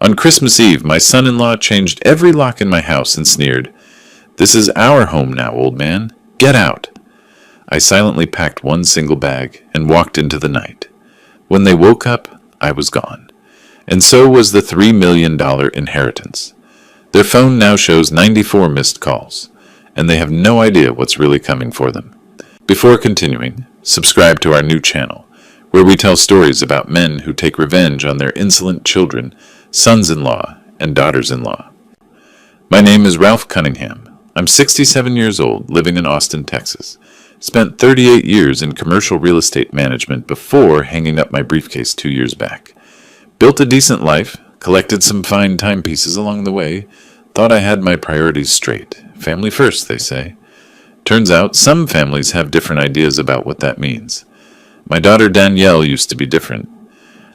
On Christmas Eve, my son-in-law changed every lock in my house and sneered, "This is our home now, old man. Get out." I silently packed one single bag and walked into the night. When they woke up, I was gone. And so was the $3 million inheritance. Their phone now shows 94 missed calls, and they have no idea what's really coming for them. Before continuing, subscribe to our new channel, where we tell stories about men who take revenge on their insolent children, sons-in-law, and daughters-in-law. My name is Ralph Cunningham. I'm 67 years old, living in Austin, Texas. Spent 38 years in commercial real estate management before hanging up my briefcase 2 years back. Built a decent life, collected some fine timepieces along the way, thought I had my priorities straight. Family first, they say. Turns out some families have different ideas about what that means. My daughter Danielle used to be different.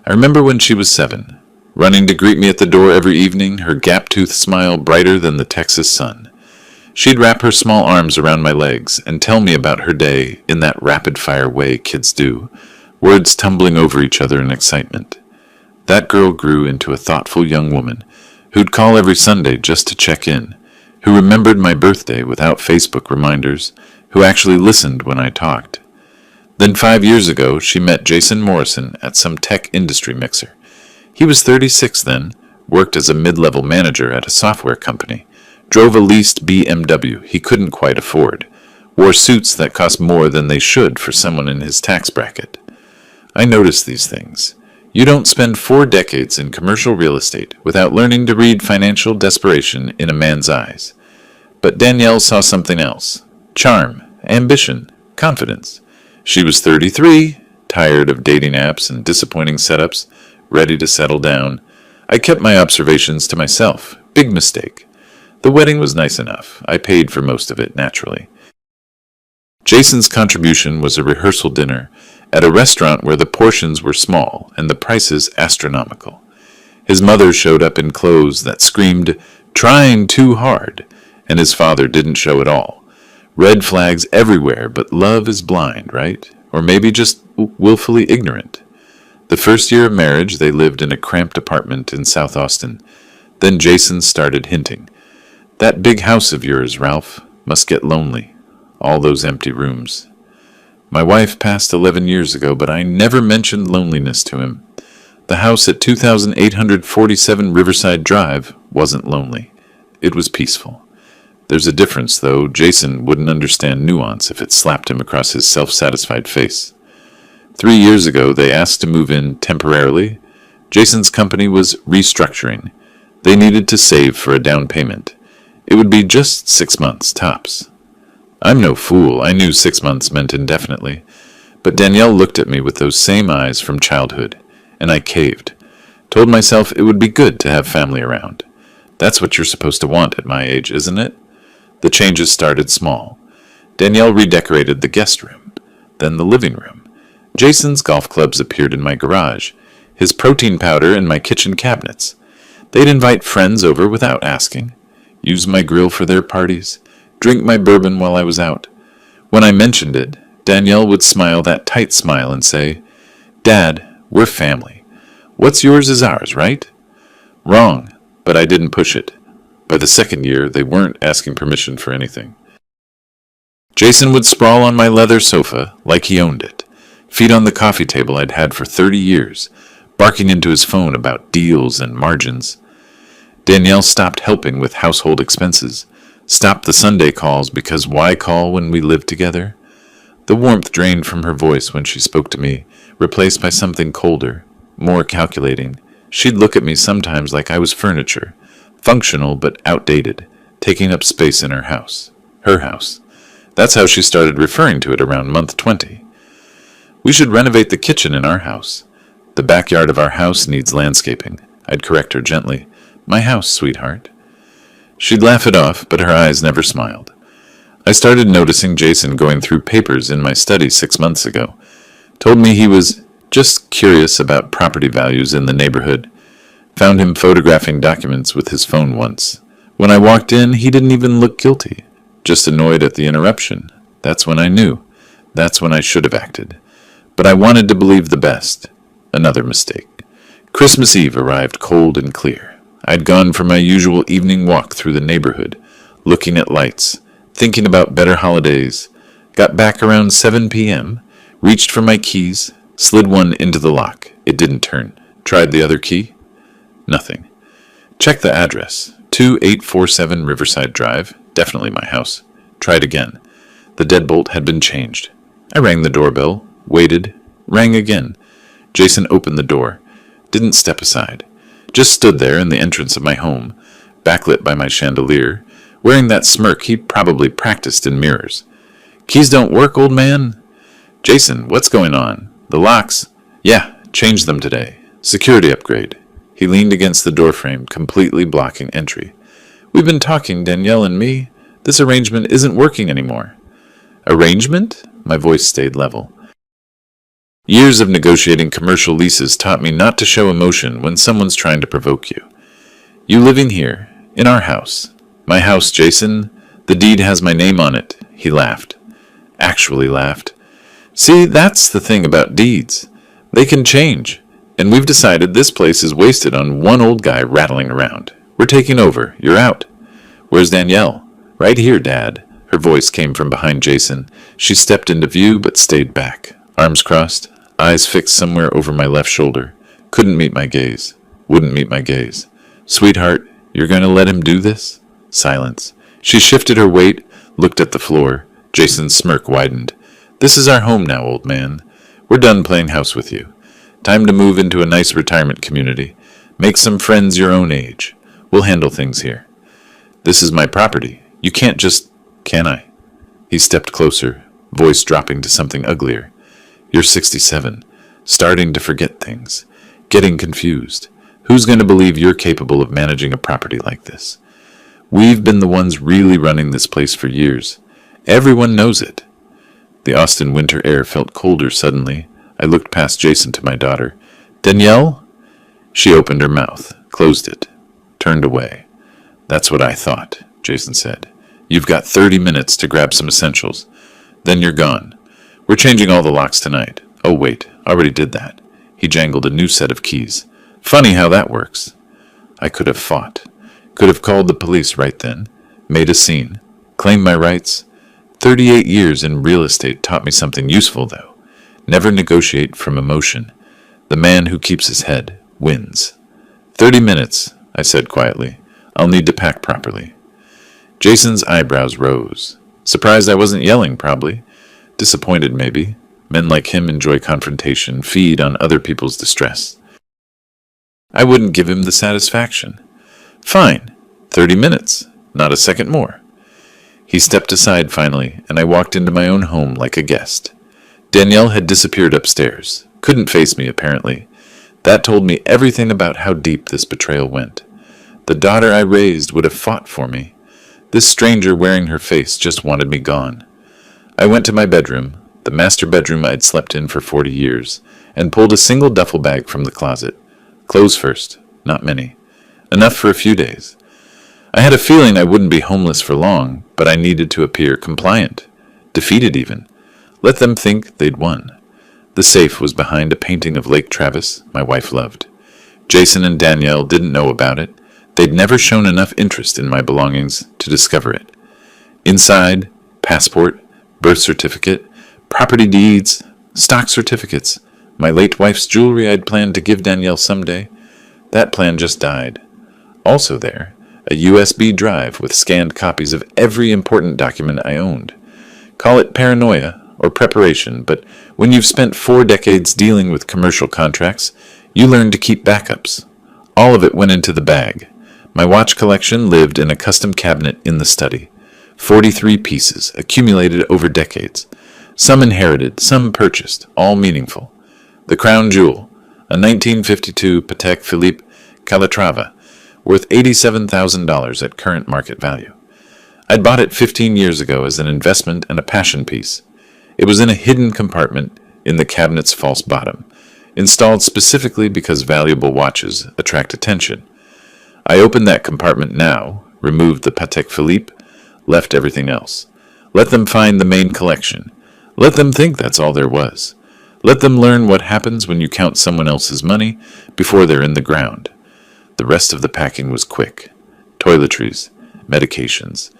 I remember when she was 7, running to greet me at the door every evening, her gap-toothed smile brighter than the Texas sun. She'd wrap her small arms around my legs and tell me about her day in that rapid-fire way kids do, words tumbling over each other in excitement. That girl grew into a thoughtful young woman who'd call every Sunday just to check in, who remembered my birthday without Facebook reminders, who actually listened when I talked. Then 5 years ago, she met Jason Morrison at some tech industry mixer. He was 36 then, worked as a mid-level manager at a software company, drove a leased BMW he couldn't quite afford, wore suits that cost more than they should for someone in his tax bracket. I noticed these things. You don't spend 4 decades in commercial real estate without learning to read financial desperation in a man's eyes. But Danielle saw something else. Charm, ambition, confidence. She was 33, tired of dating apps and disappointing setups, ready to settle down. I kept my observations to myself. Big mistake. The wedding was nice enough. I paid for most of it, naturally. Jason's contribution was a rehearsal dinner at a restaurant where the portions were small and the prices astronomical. His mother showed up in clothes that screamed, "Trying too hard," and his father didn't show at all. Red flags everywhere, but love is blind, right? Or maybe just willfully ignorant. The first year of marriage, they lived in a cramped apartment in South Austin. Then Jason started hinting. "That big house of yours, Ralph, must get lonely. All those empty rooms." My wife passed 11 years ago, but I never mentioned loneliness to him. The house at 2847 Riverside Drive wasn't lonely. It was peaceful. There's a difference, though. Jason wouldn't understand nuance if it slapped him across his self-satisfied face. 3 years ago, they asked to move in temporarily. Jason's company was restructuring. They needed to save for a down payment. It would be just 6 months, tops. I'm no fool. I knew 6 months meant indefinitely. But Danielle looked at me with those same eyes from childhood, and I caved. Told myself it would be good to have family around. That's what you're supposed to want at my age, isn't it? The changes started small. Danielle redecorated the guest room, then the living room. Jason's golf clubs appeared in my garage, his protein powder in my kitchen cabinets. They'd invite friends over without asking, use my grill for their parties, drink my bourbon while I was out. When I mentioned it, Danielle would smile that tight smile and say, "Dad, we're family. What's yours is ours, right?" Wrong, but I didn't push it. By the second year, they weren't asking permission for anything. Jason would sprawl on my leather sofa like he owned it, feet on the coffee table I'd had for 30 years, barking into his phone about deals and margins. Danielle stopped helping with household expenses, stopped the Sunday calls because why call when we lived together? The warmth drained from her voice when she spoke to me, replaced by something colder, more calculating. She'd look at me sometimes like I was furniture, functional but outdated, taking up space in her house. Her house. That's how she started referring to it around month 20. "We should renovate the kitchen in our house. The backyard of our house needs landscaping." I'd correct her gently. "My house, sweetheart." She'd laugh it off, but her eyes never smiled. I started noticing Jason going through papers in my study 6 months ago. Told me he was just curious about property values in the neighborhood. Found him photographing documents with his phone once. When I walked in, he didn't even look guilty, just annoyed at the interruption. That's when I knew. That's when I should have acted. But I wanted to believe the best. Another mistake. Christmas Eve arrived cold and clear. I'd gone for my usual evening walk through the neighborhood, looking at lights, thinking about better holidays. Got back around 7 p.m., reached for my keys, slid one into the lock. It didn't turn. Tried the other key. Nothing. Checked the address. 2847 Riverside Drive. Definitely my house. Tried again. The deadbolt had been changed. I rang the doorbell, waited, rang again. Jason opened the door. Didn't step aside. Just stood there in the entrance of my home, backlit by my chandelier, wearing that smirk he'd probably practiced in mirrors. Keys don't work, old man? Jason, what's going on? The locks? Yeah, changed them today. Security upgrade. He leaned against the doorframe, completely blocking entry. We've been talking, Danielle and me. This arrangement isn't working anymore. Arrangement? My voice stayed level. Years of negotiating commercial leases taught me not to show emotion when someone's trying to provoke you. You living here, in our house. My house, Jason. The deed has my name on it. He laughed. Actually laughed. See, that's the thing about deeds. They can change. And we've decided this place is wasted on one old guy rattling around. We're taking over. You're out. Where's Danielle? Right here, Dad. Her voice came from behind Jason. She stepped into view but stayed back. Arms crossed, eyes fixed somewhere over my left shoulder. Couldn't meet my gaze. Wouldn't meet my gaze. Sweetheart, you're going to let him do this? Silence. She shifted her weight, looked at the floor. Jason's smirk widened. This is our home now, old man. We're done playing house with you. Time to move into a nice retirement community. Make some friends your own age. We'll handle things here. This is my property. You can't just... Can I? He stepped closer, voice dropping to something uglier. You're 67, starting to forget things, getting confused. Who's going to believe you're capable of managing a property like this? We've been the ones really running this place for years. Everyone knows it. The Austin winter air felt colder suddenly. I looked past Jason to my daughter. Danielle? She opened her mouth, closed it, turned away. That's what I thought, Jason said. You've got 30 minutes to grab some essentials. Then you're gone. We're changing all the locks tonight. Oh, wait, already did that. He jangled a new set of keys. Funny how that works. I could have fought. Could have called the police right then. Made a scene. Claimed my rights. 38 years in real estate taught me something useful, though. Never negotiate from emotion. The man who keeps his head wins. 30 minutes, I said quietly. I'll need to pack properly. Jason's eyebrows rose. Surprised I wasn't yelling, probably. Disappointed, maybe. Men like him enjoy confrontation, feed on other people's distress. I wouldn't give him the satisfaction. Fine. 30 minutes. Not a second more. He stepped aside finally, and I walked into my own home like a guest. Danielle had disappeared upstairs. Couldn't face me, apparently. That told me everything about how deep this betrayal went. The daughter I raised would have fought for me. This stranger wearing her face just wanted me gone. I went to my bedroom, the master bedroom I'd slept in for 40 years, and pulled a single duffel bag from the closet. Clothes first, not many. Enough for a few days. I had a feeling I wouldn't be homeless for long, but I needed to appear compliant, defeated even. Let them think they'd won. The safe was behind a painting of Lake Travis my wife loved. Jason and Danielle didn't know about it. They'd never shown enough interest in my belongings to discover it. Inside, passport, birth certificate, property deeds, stock certificates, my late wife's jewelry I'd planned to give Danielle someday. That plan just died. Also there, a USB drive with scanned copies of every important document I owned. Call it paranoia or preparation, but when you've spent 4 decades dealing with commercial contracts, you learn to keep backups. All of it went into the bag. My watch collection lived in a custom cabinet in the study. 43 pieces, accumulated over decades. Some inherited, some purchased, all meaningful. The crown jewel, a 1952 Patek Philippe Calatrava, worth $87,000 at current market value. I'd bought it 15 years ago as an investment and a passion piece. It was in a hidden compartment in the cabinet's false bottom, installed specifically because valuable watches attract attention. I opened that compartment now, removed the Patek Philippe, left everything else. Let them find the main collection. Let them think that's all there was. Let them learn what happens when you count someone else's money before they're in the ground. The rest of the packing was quick. Toiletries, medications.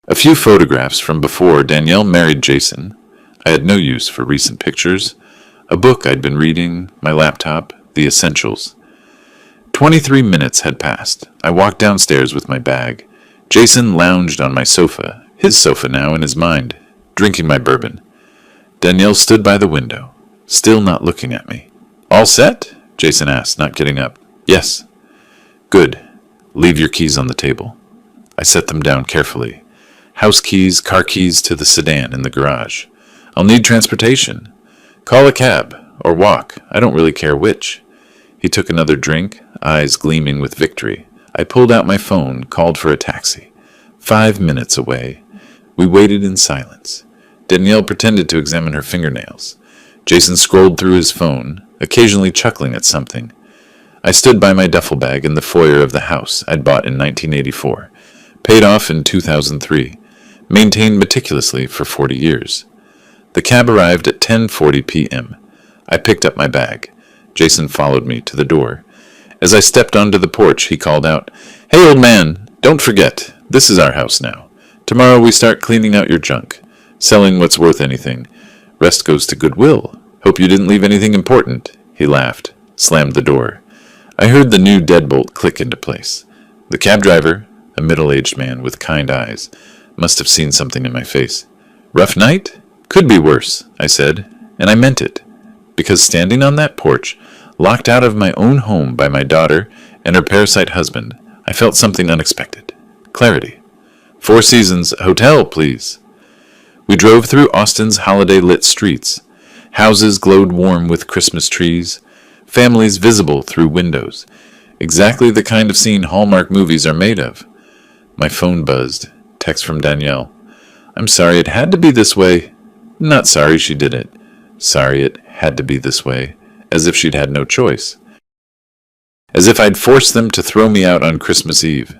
A few photographs from before Danielle married Jason. I had no use for recent pictures. A book I'd been reading, my laptop, the essentials. 23 minutes had passed. I walked downstairs with my bag. Jason lounged on my sofa, his sofa now in his mind, drinking my bourbon. Danielle stood by the window, still not looking at me. All set? Jason asked, not getting up. Yes. Good. Leave your keys on the table. I set them down carefully. House keys, car keys to the sedan in the garage. I'll need transportation. Call a cab, or walk. I don't really care which. He took another drink, eyes gleaming with victory. I pulled out my phone, called for a taxi. 5 minutes away. We waited in silence. Danielle pretended to examine her fingernails. Jason scrolled through his phone, occasionally chuckling at something. I stood by my duffel bag in the foyer of the house I'd bought in 1984, paid off in 2003, maintained meticulously for 40 years. The cab arrived at 10:40 p.m. I picked up my bag. Jason followed me to the door. As I stepped onto the porch, he called out, "Hey, old man, don't forget, this is our house now. Tomorrow we start cleaning out your junk, selling what's worth anything. Rest goes to Goodwill. Hope you didn't leave anything important." He laughed, slammed the door. I heard the new deadbolt click into place. The cab driver, a middle-aged man with kind eyes, must have seen something in my face. "Rough night? Could be worse," I said, and I meant it, because standing on that porch, locked out of my own home by my daughter and her parasite husband, I felt something unexpected. Clarity. "Four Seasons Hotel, please." We drove through Austin's holiday-lit streets. Houses glowed warm with Christmas trees, families visible through windows. Exactly the kind of scene Hallmark movies are made of. My phone buzzed. Text from Danielle. "I'm sorry it had to be this way." Not sorry she did it. Sorry it had to be this way, as if she'd had no choice. As if I'd forced them to throw me out on Christmas Eve,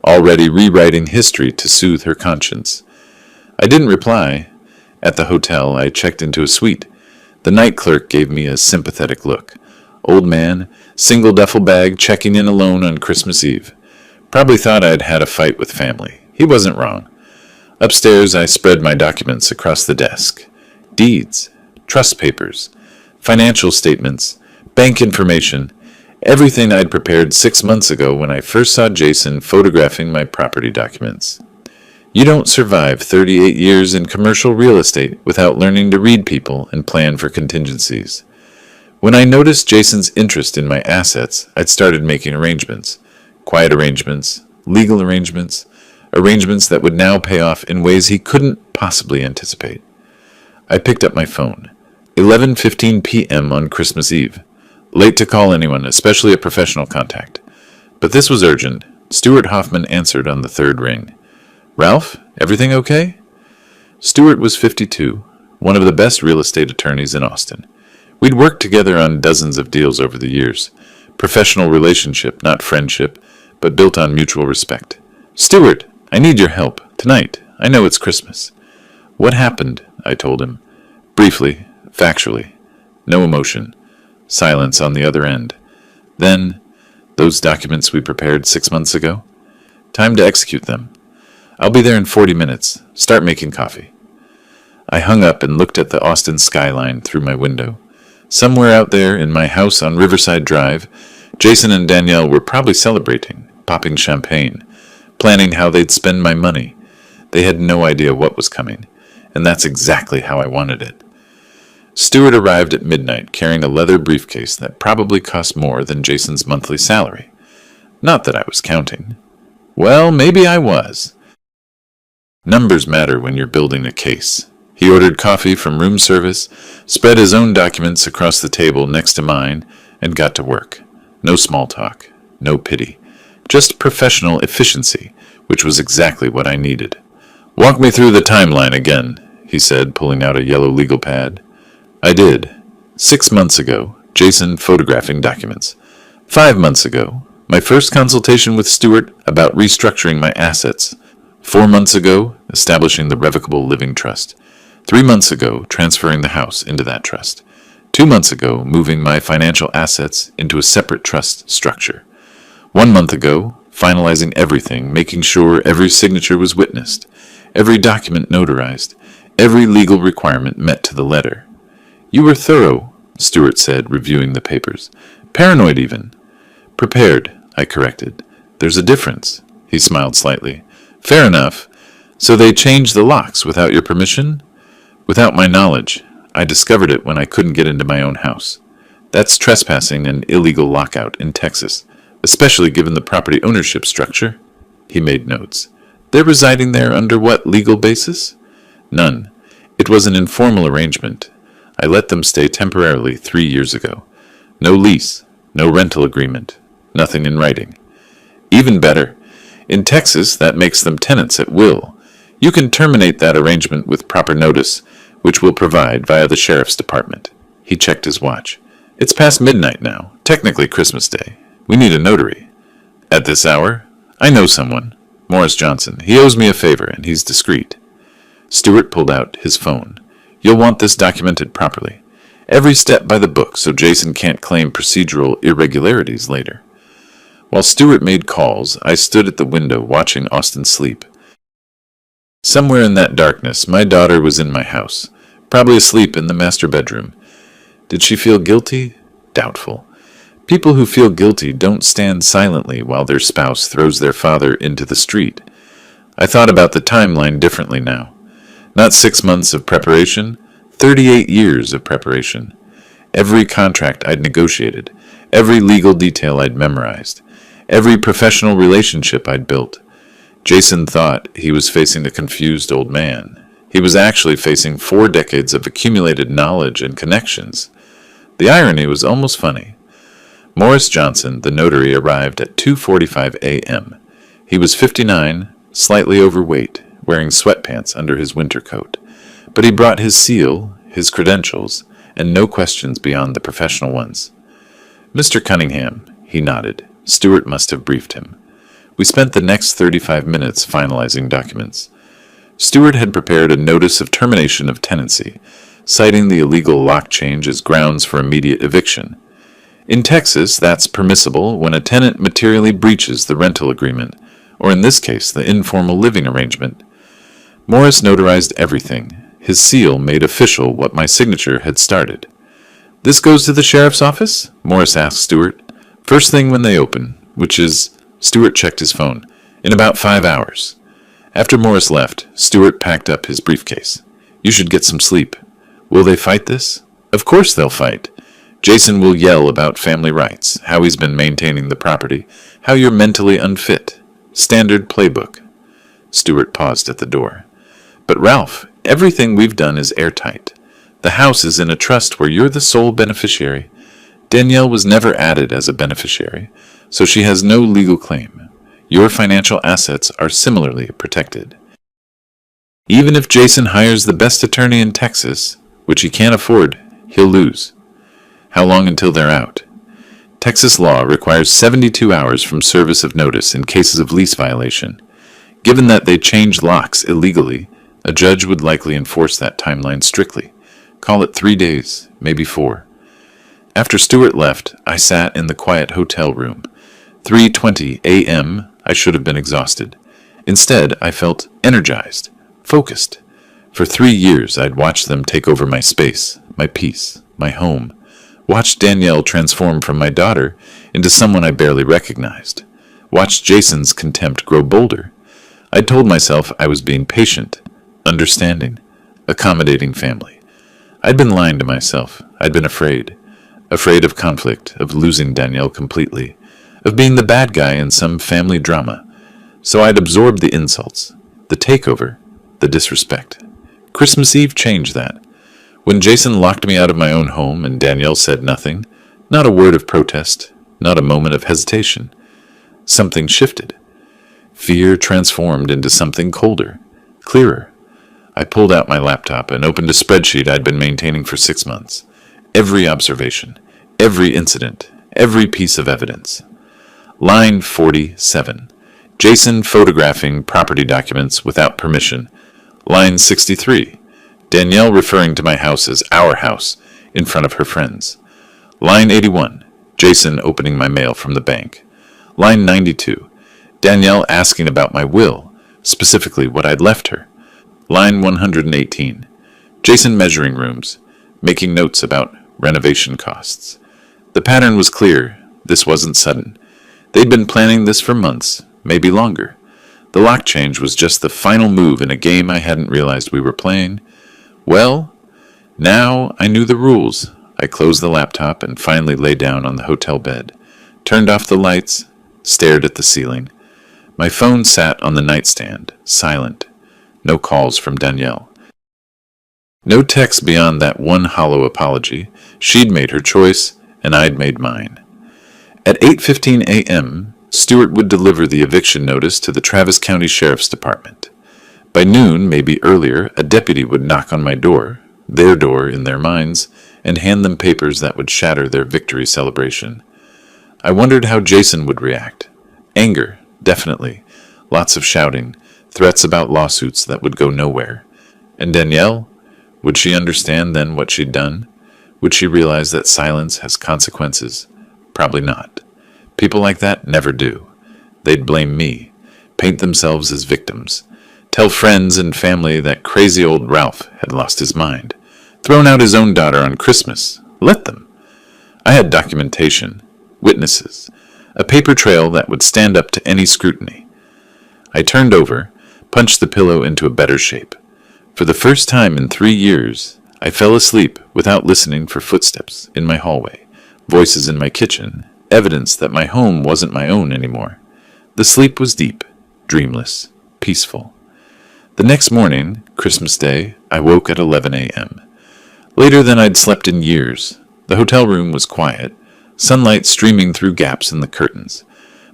already rewriting history to soothe her conscience. I didn't reply. At the hotel, I checked into a suite. The night clerk gave me a sympathetic look. Old man, single duffel bag, checking in alone on Christmas Eve. Probably thought I'd had a fight with family. He wasn't wrong. Upstairs, I spread my documents across the desk. Deeds, trust papers, financial statements, bank information, everything I'd prepared 6 months ago when I first saw Jason photographing my property documents. You don't survive 38 years in commercial real estate without learning to read people and plan for contingencies. When I noticed Jason's interest in my assets, I'd started making arrangements. Quiet arrangements, legal arrangements, arrangements that would now pay off in ways he couldn't possibly anticipate. I picked up my phone. 11:15 p.m. on Christmas Eve. Late to call anyone, especially a professional contact. But this was urgent. Stuart Hoffman answered on the third ring. "Ralph, everything okay?" Stuart was 52, one of the best real estate attorneys in Austin. We'd worked together on dozens of deals over the years. Professional relationship, not friendship, but built on mutual respect. "Stuart, I need your help. Tonight. I know it's Christmas." "What happened?" I told him. Briefly, factually. No emotion. Silence on the other end. Then, those documents we prepared 6 months ago? Time to execute them. I'll be there in 40 minutes. Start making coffee. I hung up and looked at the Austin skyline through my window. Somewhere out there in my house on Riverside Drive, Jason and Danielle were probably celebrating, popping champagne, planning how they'd spend my money. They had no idea what was coming, and that's exactly how I wanted it. Stuart arrived at midnight carrying a leather briefcase that probably cost more than Jason's monthly salary. Not that I was counting. Well, maybe I was. Numbers matter when you're building a case. He ordered coffee from room service, spread his own documents across the table next to mine, and got to work. No small talk, no pity. Just professional efficiency, which was exactly what I needed. "Walk me through the timeline again," he said, pulling out a yellow legal pad. I did. 6 months ago, Jason photographing documents. 5 months ago, my first consultation with Stuart about restructuring my assets. 4 months ago, establishing the Revocable Living Trust. 3 months ago, transferring the house into that trust. 2 months ago, moving my financial assets into a separate trust structure. 1 month ago, finalizing everything, making sure every signature was witnessed, every document notarized, every legal requirement met to the letter. You were thorough, Stewart said, reviewing the papers. Paranoid even. Prepared, I corrected. There's a difference. He smiled slightly. Fair enough. So they changed the locks without your permission? Without my knowledge. I discovered it when I couldn't get into my own house. That's trespassing and illegal lockout in Texas, especially given the property ownership structure. He made notes. They're residing there under what legal basis? None. It was an informal arrangement. I let them stay temporarily 3 years ago. No lease, no rental agreement, nothing in writing. Even better. In Texas, that makes them tenants at will. You can terminate that arrangement with proper notice, which we'll provide via the sheriff's department. He checked his watch. It's past midnight now, technically Christmas Day. We need a notary. At this hour? I know someone. Morris Johnson. He owes me a favor, and he's discreet. Stewart pulled out his phone. You'll want this documented properly. Every step by the book, so Jason can't claim procedural irregularities later. While Stewart made calls, I stood at the window watching Austin sleep. Somewhere in that darkness, my daughter was in my house, probably asleep in the master bedroom. Did she feel guilty? Doubtful. People who feel guilty don't stand silently while their spouse throws their father into the street. I thought about the timeline differently now. Not 6 months of preparation, 38 years of preparation. Every contract I'd negotiated, every legal detail I'd memorized, every professional relationship I'd built. Jason thought he was facing a confused old man. He was actually facing 4 decades of accumulated knowledge and connections. The irony was almost funny. Morris Johnson, the notary, arrived at 2:45 a.m. He was 59, slightly overweight, wearing sweatpants under his winter coat. But he brought his seal, his credentials, and no questions beyond the professional ones. Mr. Cunningham, he nodded. Stewart must have briefed him. We spent the next 35 minutes finalizing documents. Stewart had prepared a notice of termination of tenancy, citing the illegal lock change as grounds for immediate eviction. In Texas, that's permissible when a tenant materially breaches the rental agreement, or in this case, the informal living arrangement. Morris notarized everything. His seal made official what my signature had started. This goes to the sheriff's office? Morris asked Stewart. First thing when they open, which is... Stewart checked his phone. In about 5 hours. After Morris left, Stewart packed up his briefcase. You should get some sleep. Will they fight this? Of course they'll fight. Jason will yell about family rights, how he's been maintaining the property, how you're mentally unfit. Standard playbook. Stewart paused at the door. But Ralph, everything we've done is airtight. The house is in a trust where you're the sole beneficiary. Danielle was never added as a beneficiary, so she has no legal claim. Your financial assets are similarly protected. Even if Jason hires the best attorney in Texas, which he can't afford, he'll lose. How long until they're out? Texas law requires 72 hours from service of notice in cases of lease violation. Given that they changed locks illegally, a judge would likely enforce that timeline strictly. Call it 3 days, maybe 4. After Stewart left, I sat in the quiet hotel room. 3:20 a.m., I should have been exhausted. Instead, I felt energized, focused. For 3 years, I'd watched them take over my space, my peace, my home. Watched Danielle transform from my daughter into someone I barely recognized. Watched Jason's contempt grow bolder. I told myself I was being patient, understanding, accommodating family. I'd been lying to myself. I'd been afraid. Afraid of conflict, of losing Danielle completely, of being the bad guy in some family drama. So I'd absorbed the insults, the takeover, the disrespect. Christmas Eve changed that. When Jason locked me out of my own home and Danielle said nothing, not a word of protest, not a moment of hesitation, something shifted. Fear transformed into something colder, clearer. I pulled out my laptop and opened a spreadsheet I'd been maintaining for 6 months. Every observation, every incident, every piece of evidence. Line 47. Jason photographing property documents without permission. Line 63. Danielle referring to my house as our house in front of her friends. Line 81. Jason opening my mail from the bank. Line 92. Danielle asking about my will, specifically what I'd left her. Line 118. Jason measuring rooms, making notes about renovation costs. The pattern was clear. This wasn't sudden. They'd been planning this for months, maybe longer. The lock change was just the final move in a game I hadn't realized we were playing. Well, now I knew the rules. I closed the laptop and finally lay down on the hotel bed, turned off the lights, stared at the ceiling. My phone sat on the nightstand, silent. No calls from Danielle. No text beyond that one hollow apology. She'd made her choice, and I'd made mine. At 8:15 a.m., Stewart would deliver the eviction notice to the Travis County Sheriff's Department. By noon, maybe earlier, a deputy would knock on my door, their door in their minds, and hand them papers that would shatter their victory celebration. I wondered how Jason would react. Anger, definitely. Lots of shouting, threats about lawsuits that would go nowhere. And Danielle? Would she understand then what she'd done? Would she realize that silence has consequences? Probably not. People like that never do. They'd blame me, paint themselves as victims, tell friends and family that crazy old Ralph had lost his mind, thrown out his own daughter on Christmas. Let them. I had documentation, witnesses, a paper trail that would stand up to any scrutiny. I turned over, punched the pillow into a better shape. For the first time in 3 years, I fell asleep without listening for footsteps in my hallway, voices in my kitchen, evidence that my home wasn't my own anymore. The sleep was deep, dreamless, peaceful. The next morning, Christmas Day, I woke at 11 a.m. Later than I'd slept in years. The hotel room was quiet, sunlight streaming through gaps in the curtains.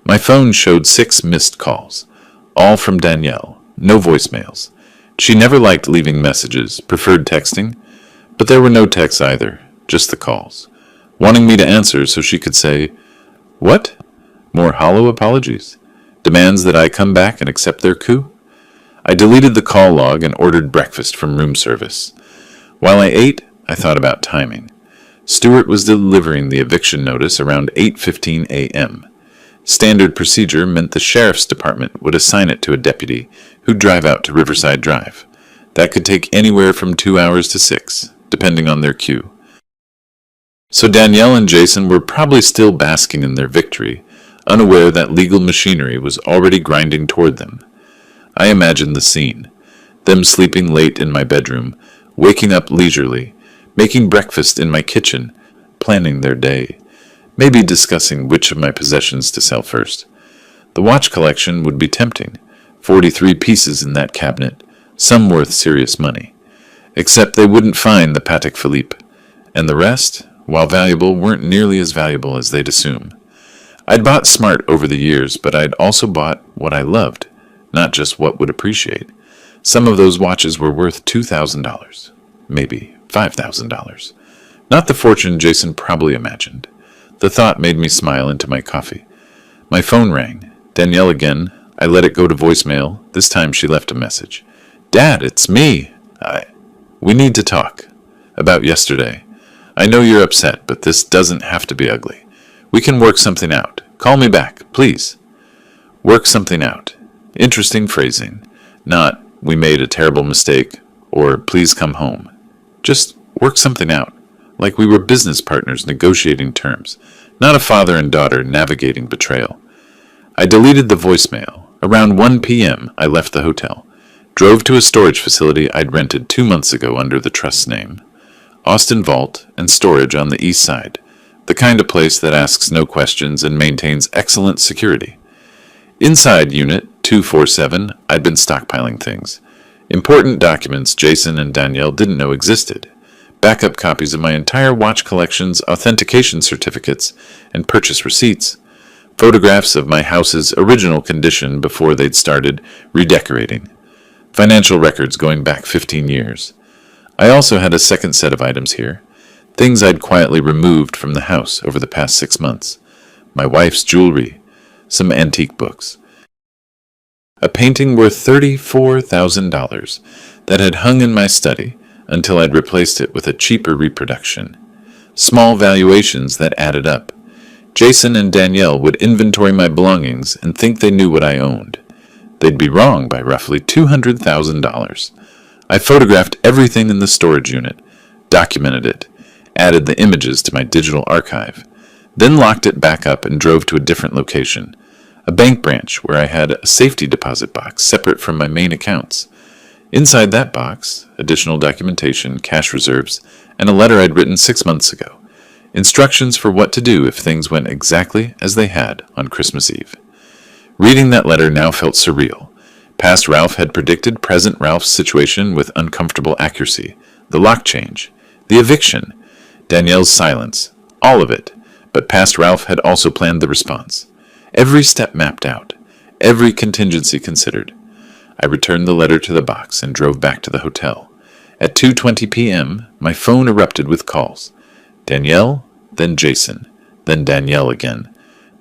My phone showed 6 missed calls, all from Danielle, no voicemails. She never liked leaving messages, preferred texting, but there were no texts either, just the calls, wanting me to answer so she could say, "What? More hollow apologies? Demands that I come back and accept their coup?" I deleted the call log and ordered breakfast from room service. While I ate, I thought about timing. Stewart was delivering the eviction notice around 8:15 a.m. Standard procedure meant the sheriff's department would assign it to a deputy who'd drive out to Riverside Drive. That could take anywhere from 2 hours to 6, depending on their queue. So Danielle and Jason were probably still basking in their victory, unaware that legal machinery was already grinding toward them. I imagined the scene, them sleeping late in my bedroom, waking up leisurely, making breakfast in my kitchen, planning their day, maybe discussing which of my possessions to sell first. The watch collection would be tempting, 43 pieces in that cabinet, some worth serious money. Except they wouldn't find the Patek Philippe, and the rest, while valuable, weren't nearly as valuable as they'd assume. I'd bought smart over the years, but I'd also bought what I loved, not just what would appreciate. Some of those watches were worth $2,000, maybe $5,000. Not the fortune Jason probably imagined. The thought made me smile into my coffee. My phone rang. Danielle again. I let it go to voicemail. This time she left a message. "Dad, it's me. We need to talk. About yesterday. I know you're upset, but this doesn't have to be ugly. We can work something out. Call me back, please." Work something out. Interesting phrasing. Not, "we made a terrible mistake," or "please come home." Just work something out. Like we were business partners negotiating terms, not a father and daughter navigating betrayal. I deleted the voicemail. Around 1 p.m., I left the hotel. Drove to a storage facility I'd rented 2 months ago under the trust's name. Austin Vault and Storage on the east side. The kind of place that asks no questions and maintains excellent security. Inside Unit 247, I'd been stockpiling things. Important documents Jason and Danielle didn't know existed. Backup copies of my entire watch collection's authentication certificates and purchase receipts. Photographs of my house's original condition before they'd started redecorating. Financial records going back 15 years. I also had a second set of items here. Things I'd quietly removed from the house over the past 6 months. My wife's jewelry. Some antique books. A painting worth $34,000 that had hung in my study until I'd replaced it with a cheaper reproduction. Small valuations that added up. Jason and Danielle would inventory my belongings and think they knew what I owned. They'd be wrong by roughly $200,000. I photographed everything in the storage unit, documented it, added the images to my digital archive, then locked it back up and drove to a different location, a bank branch where I had a safety deposit box separate from my main accounts. Inside that box, additional documentation, cash reserves, and a letter I'd written 6 months ago. Instructions for what to do if things went exactly as they had on Christmas Eve. Reading that letter now felt surreal. Past Ralph had predicted present Ralph's situation with uncomfortable accuracy. The lock change, the eviction, Danielle's silence, all of it. But past Ralph had also planned the response. Every step mapped out, every contingency considered. I returned the letter to the box and drove back to the hotel. At 2:20 p.m., my phone erupted with calls. Danielle, then Jason, then Danielle again,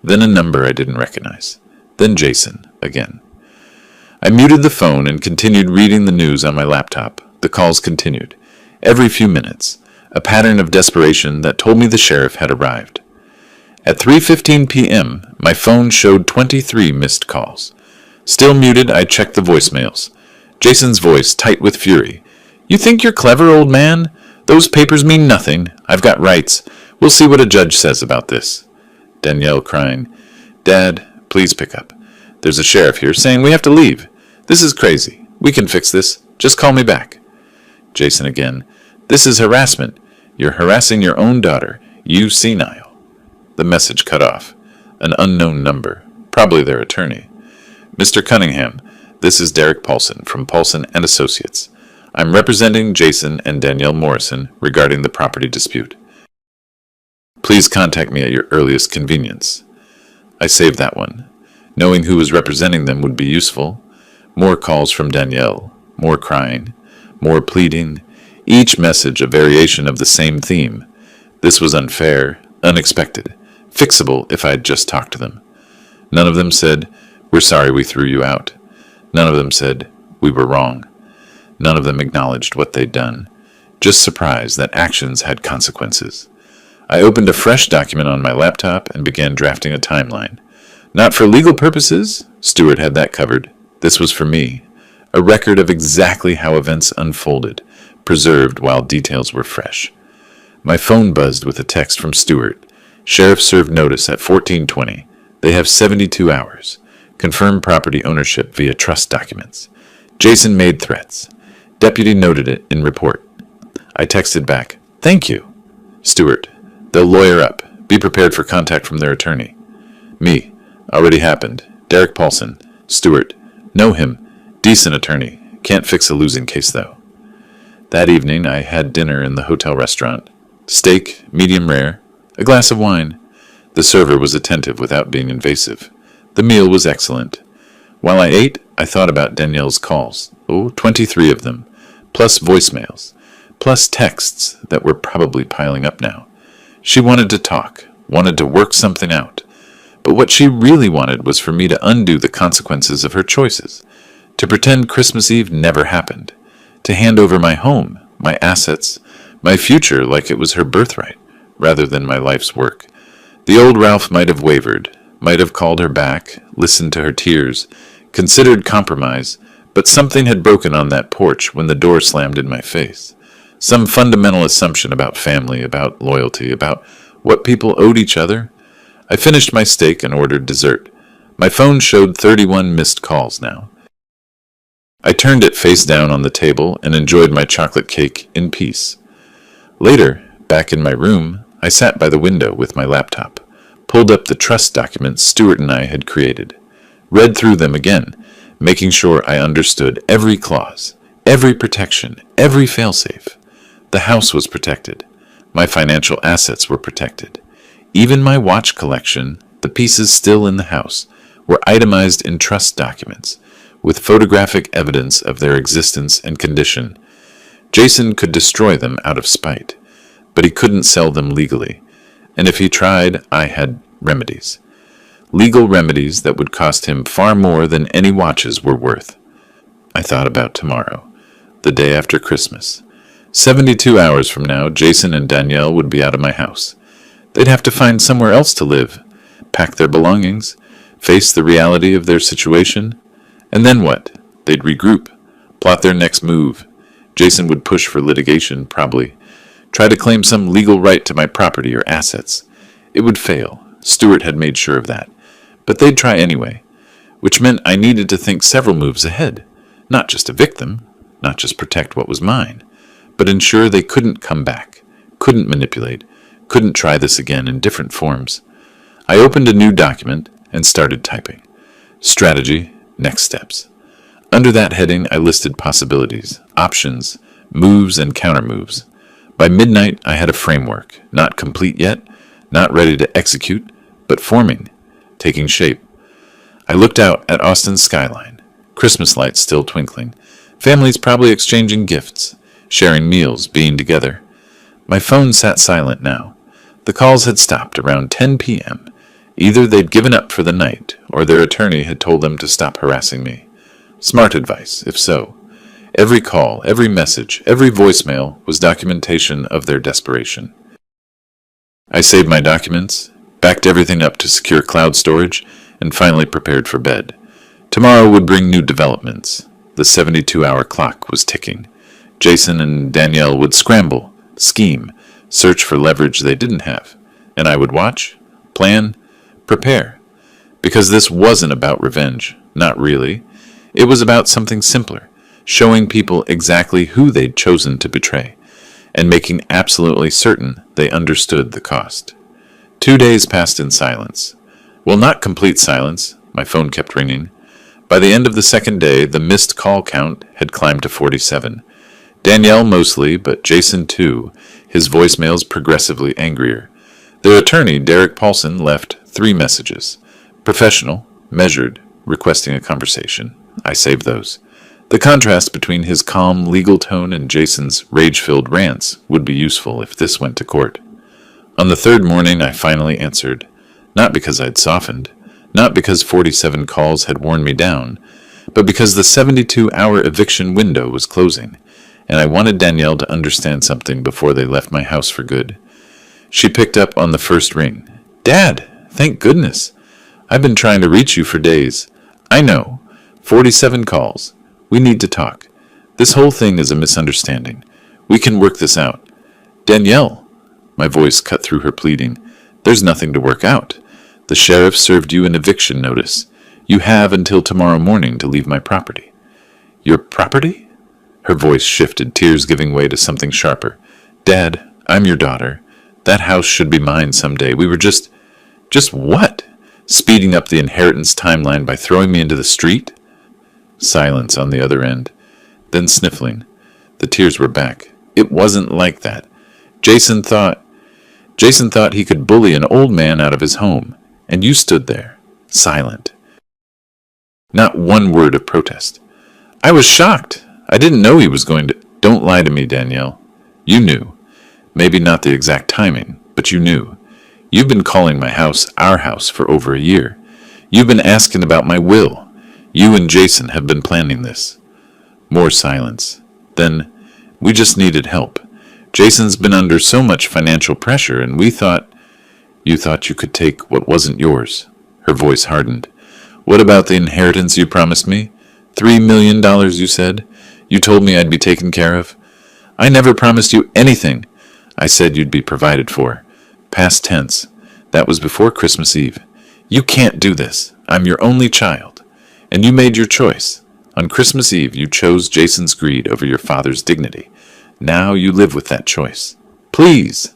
then a number I didn't recognize, then Jason again. I muted the phone and continued reading the news on my laptop. The calls continued. Every few minutes, a pattern of desperation that told me the sheriff had arrived. At 3:15 p.m., my phone showed 23 missed calls. Still muted, I checked the voicemails. Jason's voice tight with fury. "You think you're clever, old man? Those papers mean nothing. I've got rights. We'll see what a judge says about this." Danielle crying. "Dad, please pick up. There's a sheriff here saying we have to leave. This is crazy. We can fix this. Just call me back." Jason again. "This is harassment. You're harassing your own daughter. You senile." The message cut off. An unknown number. Probably their attorney. "Mr. Cunningham, this is Derek Paulson from Paulson and Associates. I'm representing Jason and Danielle Morrison regarding the property dispute. Please contact me at your earliest convenience." I saved that one. Knowing who was representing them would be useful. More calls from Danielle, more crying, more pleading, each message a variation of the same theme. This was unfair, unexpected, fixable if I'd just talked to them. None of them said, "We're sorry we threw you out." None of them said, "We were wrong." None of them acknowledged what they'd done, just surprised that actions had consequences. I opened a fresh document on my laptop and began drafting a timeline. Not for legal purposes, Stewart had that covered. This was for me, a record of exactly how events unfolded, preserved while details were fresh. My phone buzzed with a text from Stewart. "Sheriff served notice at 14:20. They have 72 hours. Confirm property ownership via trust documents." Jason made threats. Deputy noted it in report. I texted back, "Thank you." Stewart, "They'll lawyer up. Be prepared for contact from their attorney." Me, "Already happened. Derek Paulson." Stewart, "Know him. Decent attorney. Can't fix a losing case, though." That evening, I had dinner in the hotel restaurant. Steak, medium rare, a glass of wine. The server was attentive without being invasive. The meal was excellent. While I ate, I thought about Danielle's calls. 23 of them, plus voicemails, plus texts that were probably piling up now. She wanted to talk, wanted to work something out. But what she really wanted was for me to undo the consequences of her choices, to pretend Christmas Eve never happened, to hand over my home, my assets, my future like it was her birthright, rather than my life's work. The old Ralph might have wavered, might have called her back, listened to her tears, considered compromise, but something had broken on that porch when the door slammed in my face. Some fundamental assumption about family, about loyalty, about what people owed each other. I finished my steak and ordered dessert. My phone showed 31 missed calls now. I turned it face down on the table and enjoyed my chocolate cake in peace. Later, back in my room, I sat by the window with my laptop, pulled up the trust documents Stewart and I had created, read through them again, making sure I understood every clause, every protection, every failsafe. The house was protected. My financial assets were protected. Even my watch collection, the pieces still in the house, were itemized in trust documents, with photographic evidence of their existence and condition. Jason could destroy them out of spite, but he couldn't sell them legally, and if he tried, I had remedies. Legal remedies that would cost him far more than any watches were worth. I thought about tomorrow, the day after Christmas. 72 hours from now, Jason and Danielle would be out of my house. They'd have to find somewhere else to live, pack their belongings, face the reality of their situation. And then what? They'd regroup, plot their next move. Jason would push for litigation, probably. Try to claim some legal right to my property or assets. It would fail. Stewart had made sure of that. But they'd try anyway, which meant I needed to think several moves ahead. Not just evict them, not just protect what was mine, but ensure they couldn't come back, couldn't manipulate, couldn't try this again in different forms. I opened a new document and started typing. Strategy, next steps. Under that heading, I listed possibilities, options, moves, and countermoves. By midnight, I had a framework, not complete yet, not ready to execute, but forming, taking shape. I looked out at Austin's skyline, Christmas lights still twinkling, families probably exchanging gifts, sharing meals, being together. My phone sat silent now. The calls had stopped around 10 p.m. Either they'd given up for the night, or their attorney had told them to stop harassing me. Smart advice, if so. Every call, every message, every voicemail was documentation of their desperation. I saved my documents, backed everything up to secure cloud storage, and finally prepared for bed. Tomorrow would bring new developments. The 72-hour clock was ticking. Jason and Danielle would scramble, scheme, search for leverage they didn't have. And I would watch, plan, prepare. Because this wasn't about revenge. Not really. It was about something simpler, showing people exactly who they'd chosen to betray, and making absolutely certain they understood the cost. 2 days passed in silence. Well, not complete silence. My phone kept ringing. By the end of the second day, the missed call count had climbed to 47. Danielle mostly, but Jason too, his voicemails progressively angrier. Their attorney, Derek Paulson, left 3 messages. Professional, measured, requesting a conversation. I saved those. The contrast between his calm legal tone and Jason's rage-filled rants would be useful if this went to court. On the 3rd morning, I finally answered. Not because I'd softened, not because 47 calls had worn me down, but because the 72-hour eviction window was closing, and I wanted Danielle to understand something before they left my house for good. She picked up on the first ring. "Dad, thank goodness. I've been trying to reach you for days. I know. 47 calls. We need to talk. This whole thing is a misunderstanding. We can work this out." "Danielle," my voice cut through her pleading, "there's nothing to work out. The sheriff served you an eviction notice. You have until tomorrow morning to leave my property." "Your property?" Her voice shifted, tears giving way to something sharper. "Dad, I'm your daughter. That house should be mine someday. We were just what? Speeding up the inheritance timeline by throwing me into the street?" Silence on the other end. Then sniffling. The tears were back. "It wasn't like that. Jason thought he could bully an old man out of his home, and you stood there, silent. Not one word of protest. I was shocked. I didn't know he was going to... Don't lie to me, Danielle. You knew. Maybe not the exact timing, but you knew. You've been calling my house our house for over a year. You've been asking about my will. You and Jason have been planning this." More silence. Then, "We just needed help. Jason's been under so much financial pressure, and we thought..." "You thought you could take what wasn't yours." Her voice hardened. "What about the inheritance you promised me? $3 million, you said. You told me I'd be taken care of. I never promised you anything. I said you'd be provided for. Past tense. That was before Christmas Eve. You can't do this. I'm your only child. And you made your choice. On Christmas Eve, you chose Jason's greed over your father's dignity. Now you live with that choice. Please!"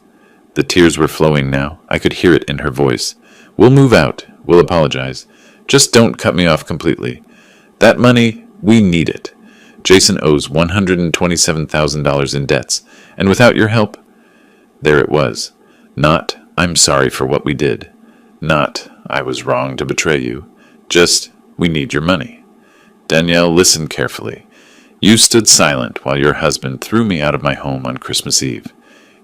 The tears were flowing now. I could hear it in her voice. "We'll move out. We'll apologize. Just don't cut me off completely. That money, we need it. Jason owes $127,000 in debts, and without your help..." There it was. Not, "I'm sorry for what we did." Not, "I was wrong to betray you." Just, "We need your money." Danielle, listen carefully. You stood silent while your husband threw me out of my home on Christmas Eve.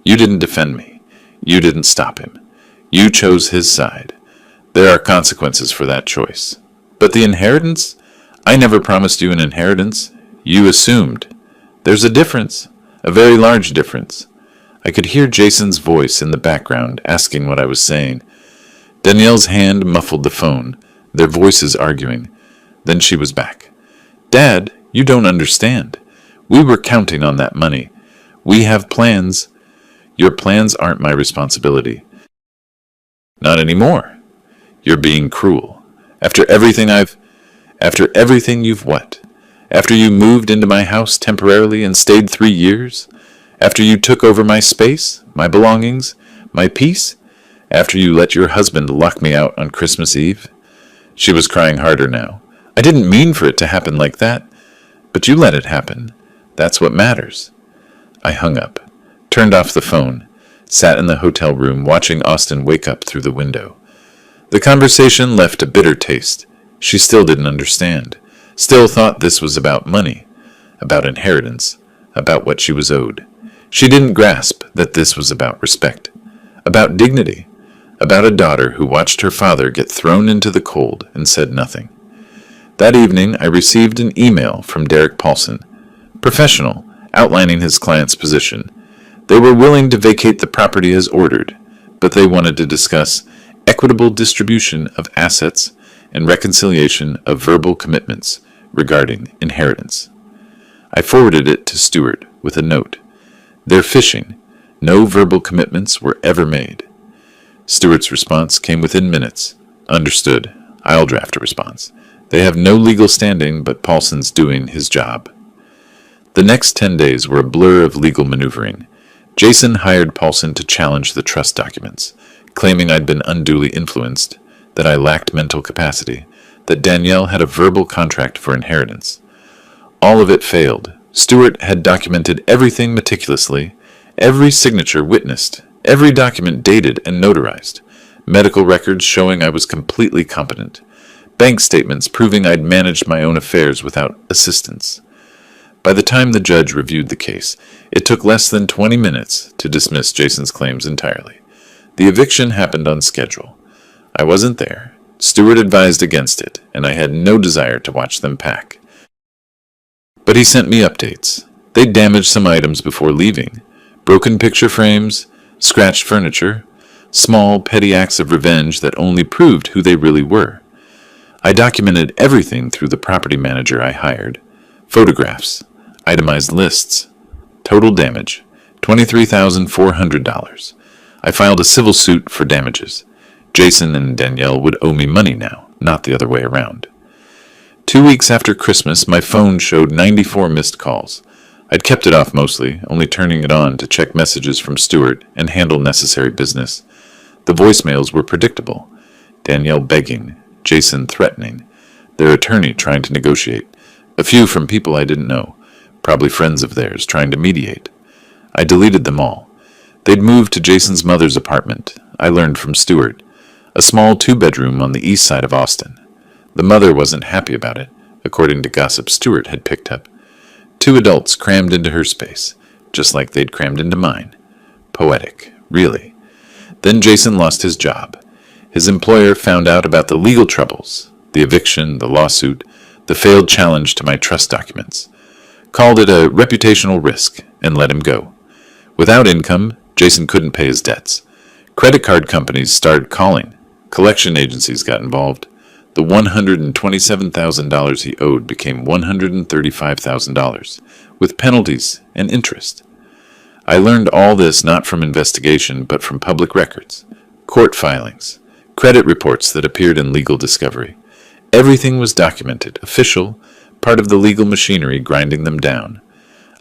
You didn't defend me. You didn't stop him. You chose his side. There are consequences for that choice. But the inheritance? I never promised you an inheritance. You assumed. There's a difference, a very large difference. I could hear Jason's voice in the background asking what I was saying. Danielle's hand muffled the phone, their voices arguing. Then she was back. Dad, you don't understand. We were counting on that money. We have plans. Your plans aren't my responsibility. Not anymore. You're being cruel. After everything you've what? After you moved into my house temporarily and stayed 3 years? After you took over my space, my belongings, my peace? After you let your husband lock me out on Christmas Eve? She was crying harder now. I didn't mean for it to happen like that, but you let it happen. That's what matters. I hung up, turned off the phone, sat in the hotel room watching Austin wake up through the window. The conversation left a bitter taste. She still didn't understand. Still thought this was about money, about inheritance, about what she was owed. She didn't grasp that this was about respect, about dignity, about a daughter who watched her father get thrown into the cold and said nothing. That evening, I received an email from Derek Paulson, professional, outlining his client's position. They were willing to vacate the property as ordered, but they wanted to discuss equitable distribution of assets and reconciliation of verbal commitments regarding inheritance. I forwarded it to Stuart with a note. They're fishing. No verbal commitments were ever made. Stuart's response came within minutes. Understood. I'll draft a response. They have no legal standing, but Paulson's doing his job. The next 10 days were a blur of legal maneuvering. Jason hired Paulson to challenge the trust documents, claiming I'd been unduly influenced, that I lacked mental capacity, that Danielle had a verbal contract for inheritance. All of it failed. Stuart had documented everything meticulously, every signature witnessed, every document dated and notarized, medical records showing I was completely competent, bank statements proving I'd managed my own affairs without assistance. By the time the judge reviewed the case, it took less than 20 minutes to dismiss Jason's claims entirely. The eviction happened on schedule. I wasn't there. Stuart advised against it, and I had no desire to watch them pack. But he sent me updates. They'd damaged some items before leaving. Broken picture frames, scratched furniture, small, petty acts of revenge that only proved who they really were. I documented everything through the property manager I hired. Photographs, itemized lists, total damage, $23,400. I filed a civil suit for damages. Jason and Danielle would owe me money now, not the other way around. 2 weeks after Christmas, my phone showed 94 missed calls. I'd kept it off mostly, only turning it on to check messages from Stuart and handle necessary business. The voicemails were predictable. Danielle begging, Jason threatening, their attorney trying to negotiate, a few from people I didn't know, probably friends of theirs trying to mediate. I deleted them all. They'd moved to Jason's mother's apartment, I learned from Stuart, a small 2-bedroom on the east side of Austin. The mother wasn't happy about it, according to gossip Stuart had picked up. 2 adults crammed into her space, just like they'd crammed into mine. Poetic, really. Then Jason lost his job. His employer found out about the legal troubles, the eviction, the lawsuit, the failed challenge to my trust documents, called it a reputational risk, and let him go. Without income, Jason couldn't pay his debts. Credit card companies started calling. Collection agencies got involved. The $127,000 he owed became $135,000, with penalties and interest. I learned all this not from investigation, but from public records, court filings, credit reports that appeared in legal discovery. Everything was documented, official, part of the legal machinery grinding them down.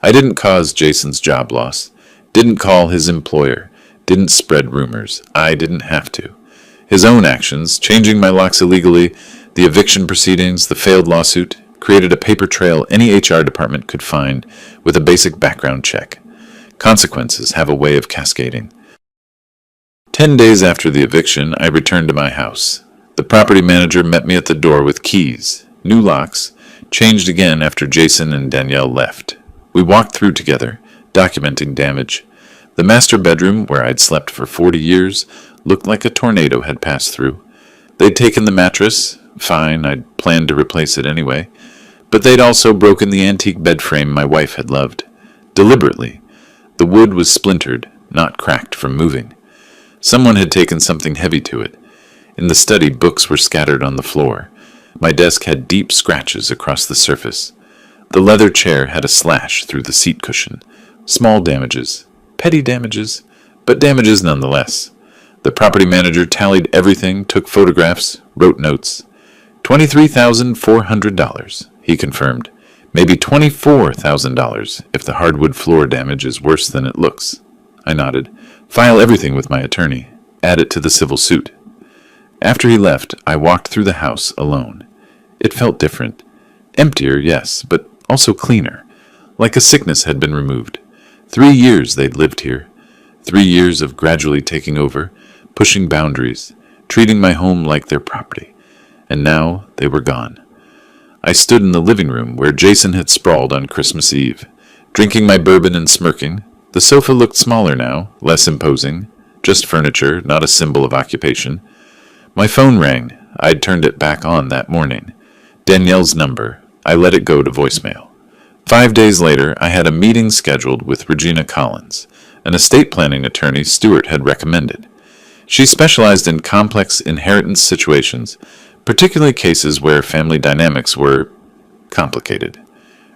I didn't cause Jason's job loss, didn't call his employer, didn't spread rumors. I didn't have to. His own actions, changing my locks illegally, the eviction proceedings, the failed lawsuit, created a paper trail any HR department could find with a basic background check. Consequences have a way of cascading. 10 days after the eviction, I returned to my house. The property manager met me at the door with keys, new locks, changed again after Jason and Danielle left. We walked through together, documenting damage. The master bedroom, where I'd slept for 40 years, looked like a tornado had passed through. They'd taken the mattress, fine, I'd planned to replace it anyway, but they'd also broken the antique bed frame my wife had loved. Deliberately. The wood was splintered, not cracked from moving. Someone had taken something heavy to it. In the study, books were scattered on the floor. My desk had deep scratches across the surface. The leather chair had a slash through the seat cushion. Small damages. Petty damages, but damages nonetheless. The property manager tallied everything, took photographs, wrote notes. $23,400, he confirmed. Maybe $24,000 if the hardwood floor damage is worse than it looks. I nodded. File everything with my attorney. Add it to the civil suit. After he left, I walked through the house alone. It felt different. Emptier, yes, but also cleaner. Like a sickness had been removed. 3 years they'd lived here. 3 years of gradually taking over, pushing boundaries, treating my home like their property. And now they were gone. I stood in the living room where Jason had sprawled on Christmas Eve, drinking my bourbon and smirking. The sofa looked smaller now, less imposing, just furniture, not a symbol of occupation. My phone rang. I'd turned it back on that morning. Danielle's number. I let it go to voicemail. 5 days later, I had a meeting scheduled with Regina Collins, an estate planning attorney Stuart had recommended. She specialized in complex inheritance situations, particularly cases where family dynamics were complicated.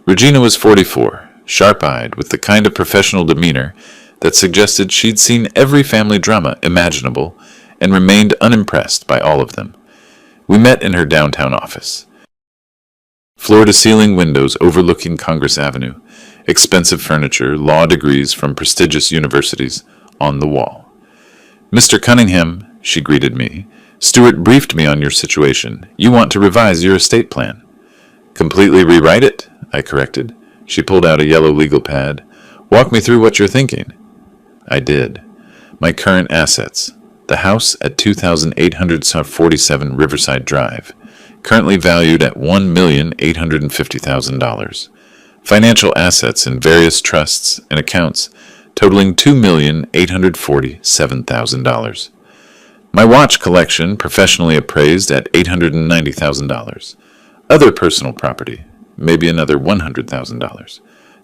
Regina was 44, sharp-eyed, with the kind of professional demeanor that suggested she'd seen every family drama imaginable and remained unimpressed by all of them. We met in her downtown office. Floor-to-ceiling windows overlooking Congress Avenue, expensive furniture, law degrees from prestigious universities on the wall. Mr. Cunningham, she greeted me, Stuart briefed me on your situation. You want to revise your estate plan. Completely rewrite it? I corrected. She pulled out a yellow legal pad. Walk me through what you're thinking. I did. My current assets. The house at 2,847 Riverside Drive, currently valued at $1,850,000. Financial assets in various trusts and accounts totaling $2,847,000. My watch collection professionally appraised at $890,000. Other personal property, maybe another $100,000.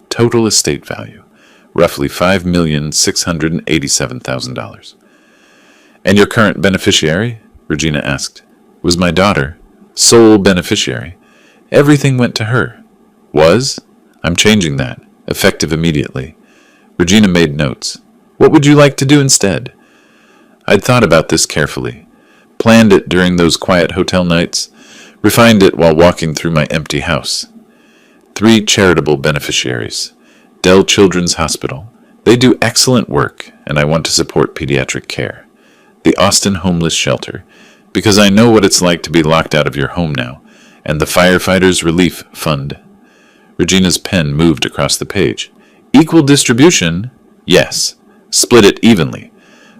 Total estate value, roughly $5,687,000. And your current beneficiary? Regina asked. Was my daughter. Sole beneficiary. Everything went to her. Was? I'm changing that, effective immediately. Regina made notes. What would you like to do instead? I'd thought about this carefully, planned it during those quiet hotel nights, refined it while walking through my empty house. 3 charitable beneficiaries. Dell Children's Hospital. They do excellent work, and I want to support pediatric care. The Austin Homeless Shelter, because I know what it's like to be locked out of your home now, and the Firefighters Relief Fund. Regina's pen moved across the page. Equal distribution? Yes. Split it evenly.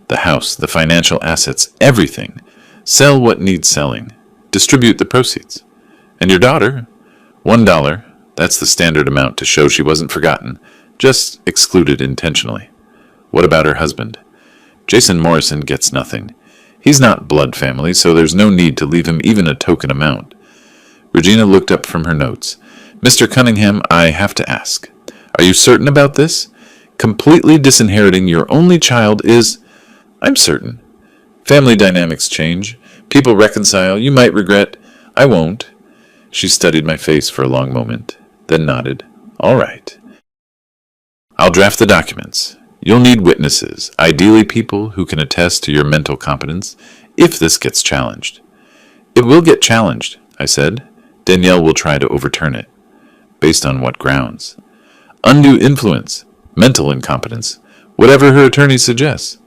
The house, the financial assets, everything. Sell what needs selling. Distribute the proceeds. And your daughter? $1. That's the standard amount to show she wasn't forgotten, just excluded intentionally. What about her husband? Jason Morrison gets nothing. He's not blood family, so there's no need to leave him even a token amount. Regina looked up from her notes. Mr. Cunningham, I have to ask. Are you certain about this? Completely disinheriting your only child is... I'm certain. Family dynamics change. People reconcile. You might regret. I won't. She studied my face for a long moment, then nodded. All right. I'll draft the documents. You'll need witnesses, ideally people who can attest to your mental competence, if this gets challenged. It will get challenged, I said. Danielle will try to overturn it. Based on what grounds? Undue influence, mental incompetence, whatever her attorney suggests.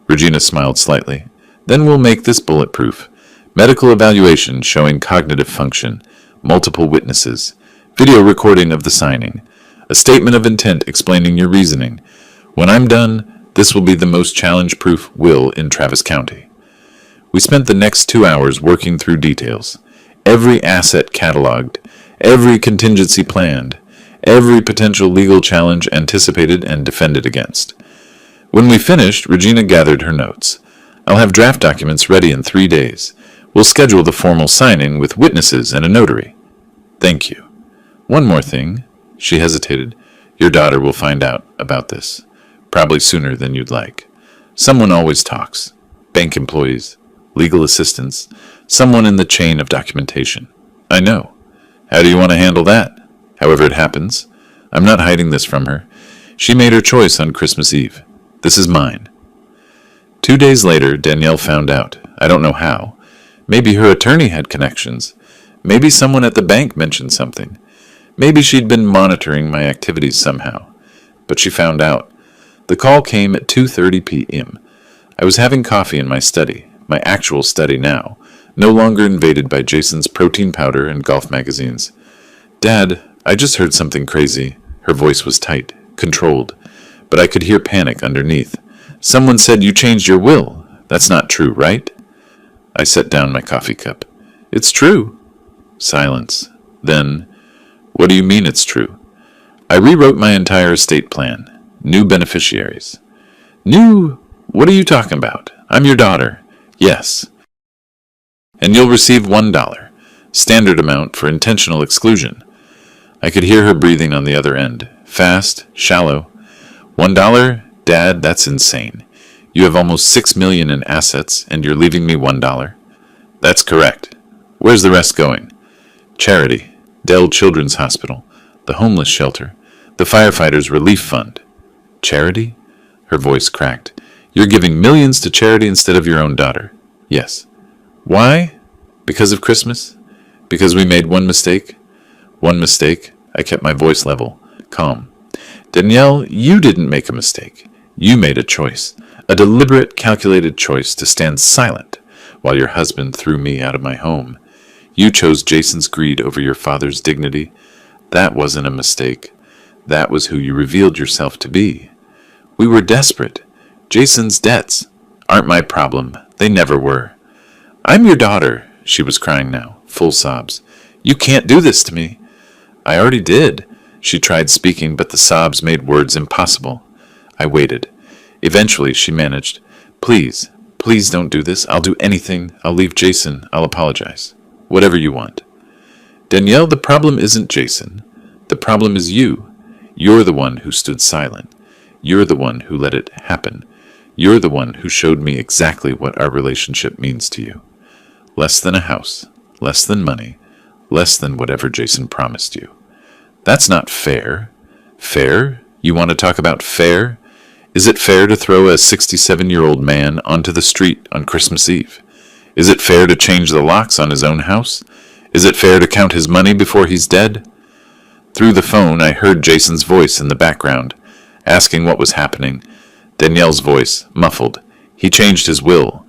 Regina smiled slightly. Then we'll make this bulletproof. Medical evaluation showing cognitive function, multiple witnesses, video recording of the signing, a statement of intent explaining your reasoning. When I'm done, this will be the most challenge-proof will in Travis County. We spent the next 2 hours working through details. Every asset cataloged, every contingency planned, every potential legal challenge anticipated and defended against. When we finished, Regina gathered her notes. I'll have draft documents ready in 3 days. We'll schedule the formal signing with witnesses and a notary. Thank you. One more thing. She hesitated. Your daughter will find out about this. Probably sooner than you'd like. Someone always talks. Bank employees, legal assistants, someone in the chain of documentation. I know. How do you want to handle that? However it happens, I'm not hiding this from her. She made her choice on Christmas Eve. This is mine. 2 days later, Danielle found out. I don't know how. Maybe her attorney had connections. Maybe someone at the bank mentioned something. Maybe she'd been monitoring my activities somehow. But she found out. The call came at 2:30 p.m. I was having coffee in my study, my actual study now, no longer invaded by Jason's protein powder and golf magazines. Dad, I just heard something crazy. Her voice was tight, controlled, but I could hear panic underneath. Someone said you changed your will. That's not true, right? I set down my coffee cup. It's true. Silence. Then, what do you mean it's true? I rewrote my entire estate plan. New beneficiaries. New? What are you talking about? I'm your daughter. Yes. And you'll receive $1, standard amount for intentional exclusion. I could hear her breathing on the other end, fast, shallow. $1? Dad, that's insane. You have almost $6 million in assets, and you're leaving me $1? That's correct. Where's the rest going? Charity, Dell Children's Hospital, the homeless shelter, the firefighters' relief fund. Charity? Her voice cracked. You're giving millions to charity instead of your own daughter. Yes. Why? Because of Christmas? Because we made one mistake? One mistake? I kept my voice level, calm. Danielle, you didn't make a mistake. You made a choice, a deliberate, calculated choice to stand silent while your husband threw me out of my home. You chose Jason's greed over your father's dignity. That wasn't a mistake. That was who you revealed yourself to be. We were desperate. Jason's debts aren't my problem. They never were. I'm your daughter, she was crying now, full sobs. You can't do this to me. I already did. She tried speaking, but the sobs made words impossible. I waited. Eventually, she managed. Please, please don't do this. I'll do anything. I'll leave Jason. I'll apologize. Whatever you want. Danielle, the problem isn't Jason. The problem is you. You're the one who stood silent. You're the one who let it happen. You're the one who showed me exactly what our relationship means to you. Less than a house. Less than money. Less than whatever Jason promised you. That's not fair. Fair? You want to talk about fair? Is it fair to throw a 67-year-old man onto the street on Christmas Eve? Is it fair to change the locks on his own house? Is it fair to count his money before he's dead? Through the phone, I heard Jason's voice in the background, asking what was happening. Danielle's voice, muffled. He changed his will.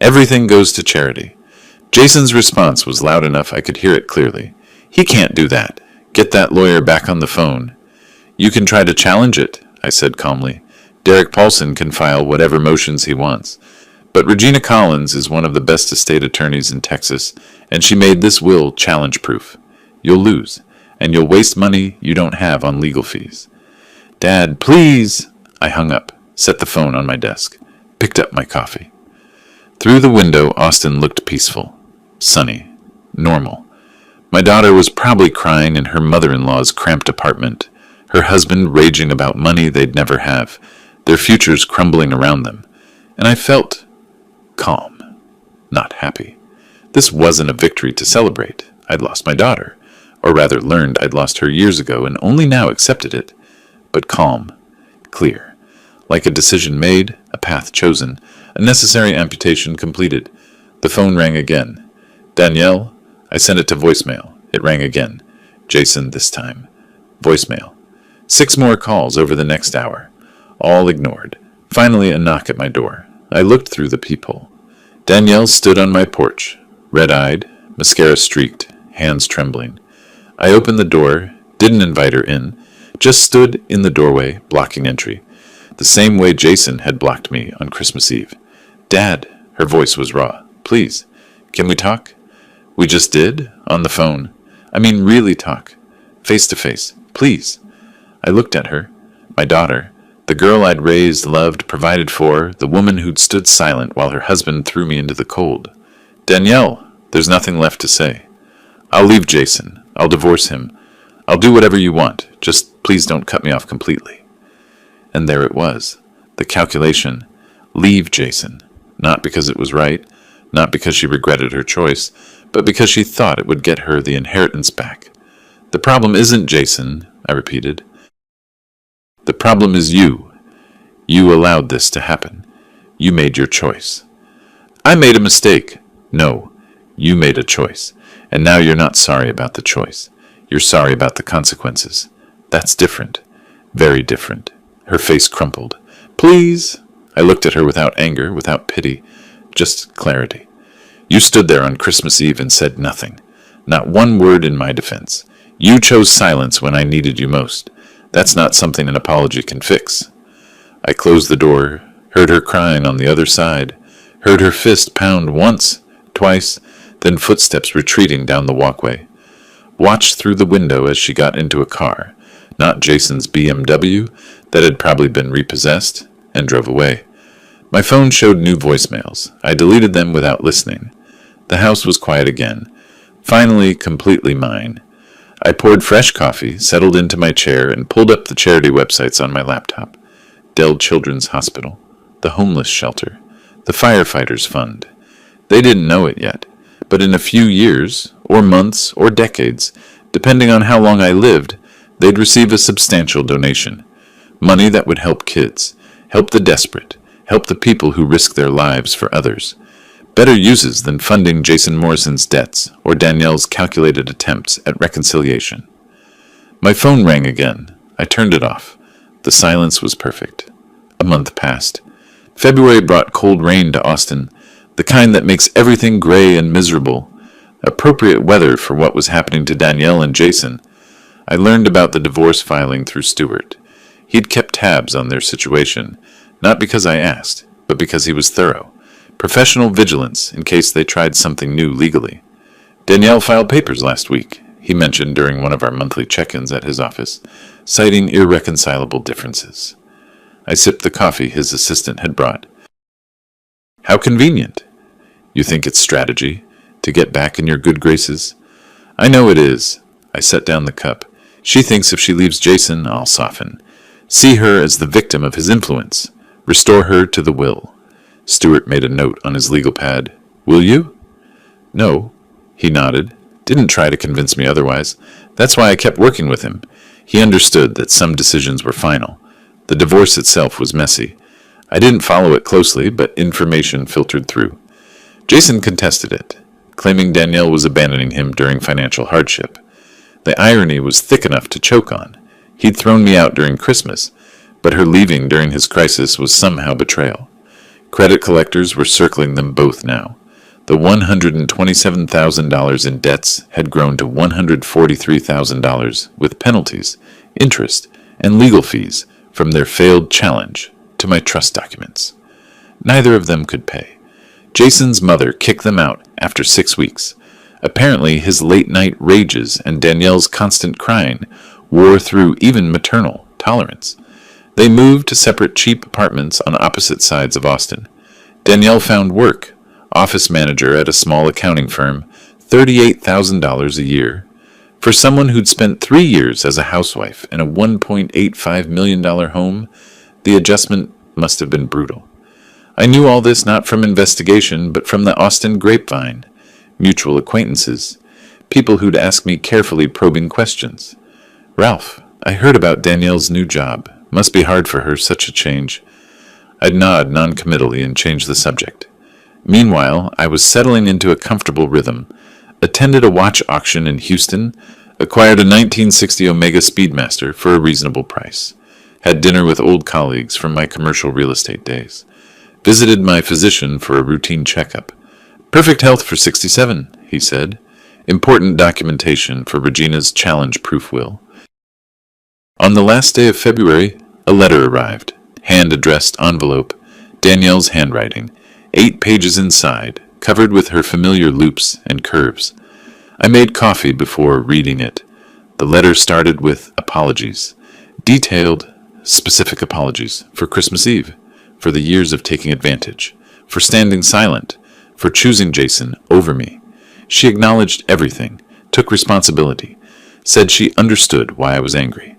Everything goes to charity. Jason's response was loud enough I could hear it clearly. He can't do that. Get that lawyer back on the phone. You can try to challenge it, I said calmly. Derek Paulson can file whatever motions he wants. But Regina Collins is one of the best estate attorneys in Texas, and she made this will challenge-proof. You'll lose, and you'll waste money you don't have on legal fees. Dad, please! I hung up, set the phone on my desk, picked up my coffee. Through the window, Austin looked peaceful, sunny, normal. My daughter was probably crying in her mother-in-law's cramped apartment, her husband raging about money they'd never have, their futures crumbling around them. And I felt calm, not happy. This wasn't a victory to celebrate. I'd lost my daughter, or rather learned I'd lost her years ago and only now accepted it. But calm, clear, like a decision made, a path chosen, a necessary amputation completed. The phone rang again. Danielle? I sent it to voicemail. It rang again. Jason this time. Voicemail. 6 more calls over the next hour. All ignored. Finally a knock at my door. I looked through the peephole. Danielle stood on my porch, red-eyed, mascara streaked, hands trembling. I opened the door, didn't invite her in, just stood in the doorway, blocking entry, the same way Jason had blocked me on Christmas Eve. Dad, her voice was raw. Please, can we talk? We just did, on the phone. I mean really talk, face to face, please. I looked at her, my daughter, the girl I'd raised, loved, provided for, the woman who'd stood silent while her husband threw me into the cold. Danielle, there's nothing left to say. I'll leave Jason. I'll divorce him. I'll do whatever you want. Just please don't cut me off completely. And there it was, the calculation. Leave Jason. Not because it was right, not because she regretted her choice, but because she thought it would get her the inheritance back. The problem isn't Jason, I repeated. The problem is you. You allowed this to happen. You made your choice. I made a mistake. No, you made a choice. And now you're not sorry about the choice. You're sorry about the consequences. That's different. Very different. Her face crumpled. Please. I looked at her without anger, without pity, just clarity. You stood there on Christmas Eve and said nothing. Not one word in my defense. You chose silence when I needed you most. That's not something an apology can fix. I closed the door, heard her crying on the other side, heard her fist pound once, twice, then footsteps retreating down the walkway. Watched through the window as she got into a car, not Jason's BMW that had probably been repossessed, and drove away. My phone showed new voicemails. I deleted them without listening. The house was quiet again, finally completely mine. I poured fresh coffee, settled into my chair, and pulled up the charity websites on my laptop. Dell Children's Hospital, the homeless shelter, the firefighters fund. They didn't know it yet, but in a few years, or months, or decades, depending on how long I lived, they'd receive a substantial donation. Money that would help kids, help the desperate, help the people who risk their lives for others. Better uses than funding Jason Morrison's debts or Danielle's calculated attempts at reconciliation. My phone rang again. I turned it off. The silence was perfect. A month passed. February brought cold rain to Austin, the kind that makes everything gray and miserable. Appropriate weather for what was happening to Danielle and Jason. I learned about the divorce filing through Stuart. He'd kept tabs on their situation, not because I asked, but because he was thorough. Professional vigilance in case they tried something new legally. Danielle filed papers last week, he mentioned during one of our monthly check-ins at his office, citing irreconcilable differences. I sipped the coffee his assistant had brought. How convenient. You think it's strategy, to get back in your good graces? I know it is. I set down the cup. She thinks if she leaves Jason, I'll soften. See her as the victim of his influence. Restore her to the will. Stuart made a note on his legal pad. Will you? No. He nodded. Didn't try to convince me otherwise. That's why I kept working with him. He understood that some decisions were final. The divorce itself was messy. I didn't follow it closely, but information filtered through. Jason contested it, claiming Danielle was abandoning him during financial hardship. The irony was thick enough to choke on. He'd thrown me out during Christmas, but her leaving during his crisis was somehow betrayal. Credit collectors were circling them both now. The $127,000 in debts had grown to $143,000 with penalties, interest, and legal fees from their failed challenge to my trust documents. Neither of them could pay. Jason's mother kicked them out after 6 weeks. Apparently, his late-night rages and Danielle's constant crying wore through even maternal tolerance. They moved to separate cheap apartments on opposite sides of Austin. Danielle found work, office manager at a small accounting firm, $38,000 a year. For someone who'd spent 3 years as a housewife in a $1.85 million home, the adjustment must have been brutal. I knew all this not from investigation, but from the Austin grapevine, mutual acquaintances, people who'd ask me carefully probing questions. Ralph, I heard about Danielle's new job. Must be hard for her, such a change. I'd nod noncommittally and change the subject. Meanwhile, I was settling into a comfortable rhythm, attended a watch auction in Houston, acquired a 1960 Omega Speedmaster for a reasonable price, had dinner with old colleagues from my commercial real estate days, visited my physician for a routine checkup. Perfect health for 67, he said. Important documentation for Regina's challenge-proof will. On the last day of February, a letter arrived, hand-addressed envelope, Danielle's handwriting, 8 pages inside, covered with her familiar loops and curves. I made coffee before reading it. The letter started with apologies, detailed, specific apologies for Christmas Eve, for the years of taking advantage, for standing silent, for choosing Jason over me. She acknowledged everything, took responsibility, said she understood why I was angry.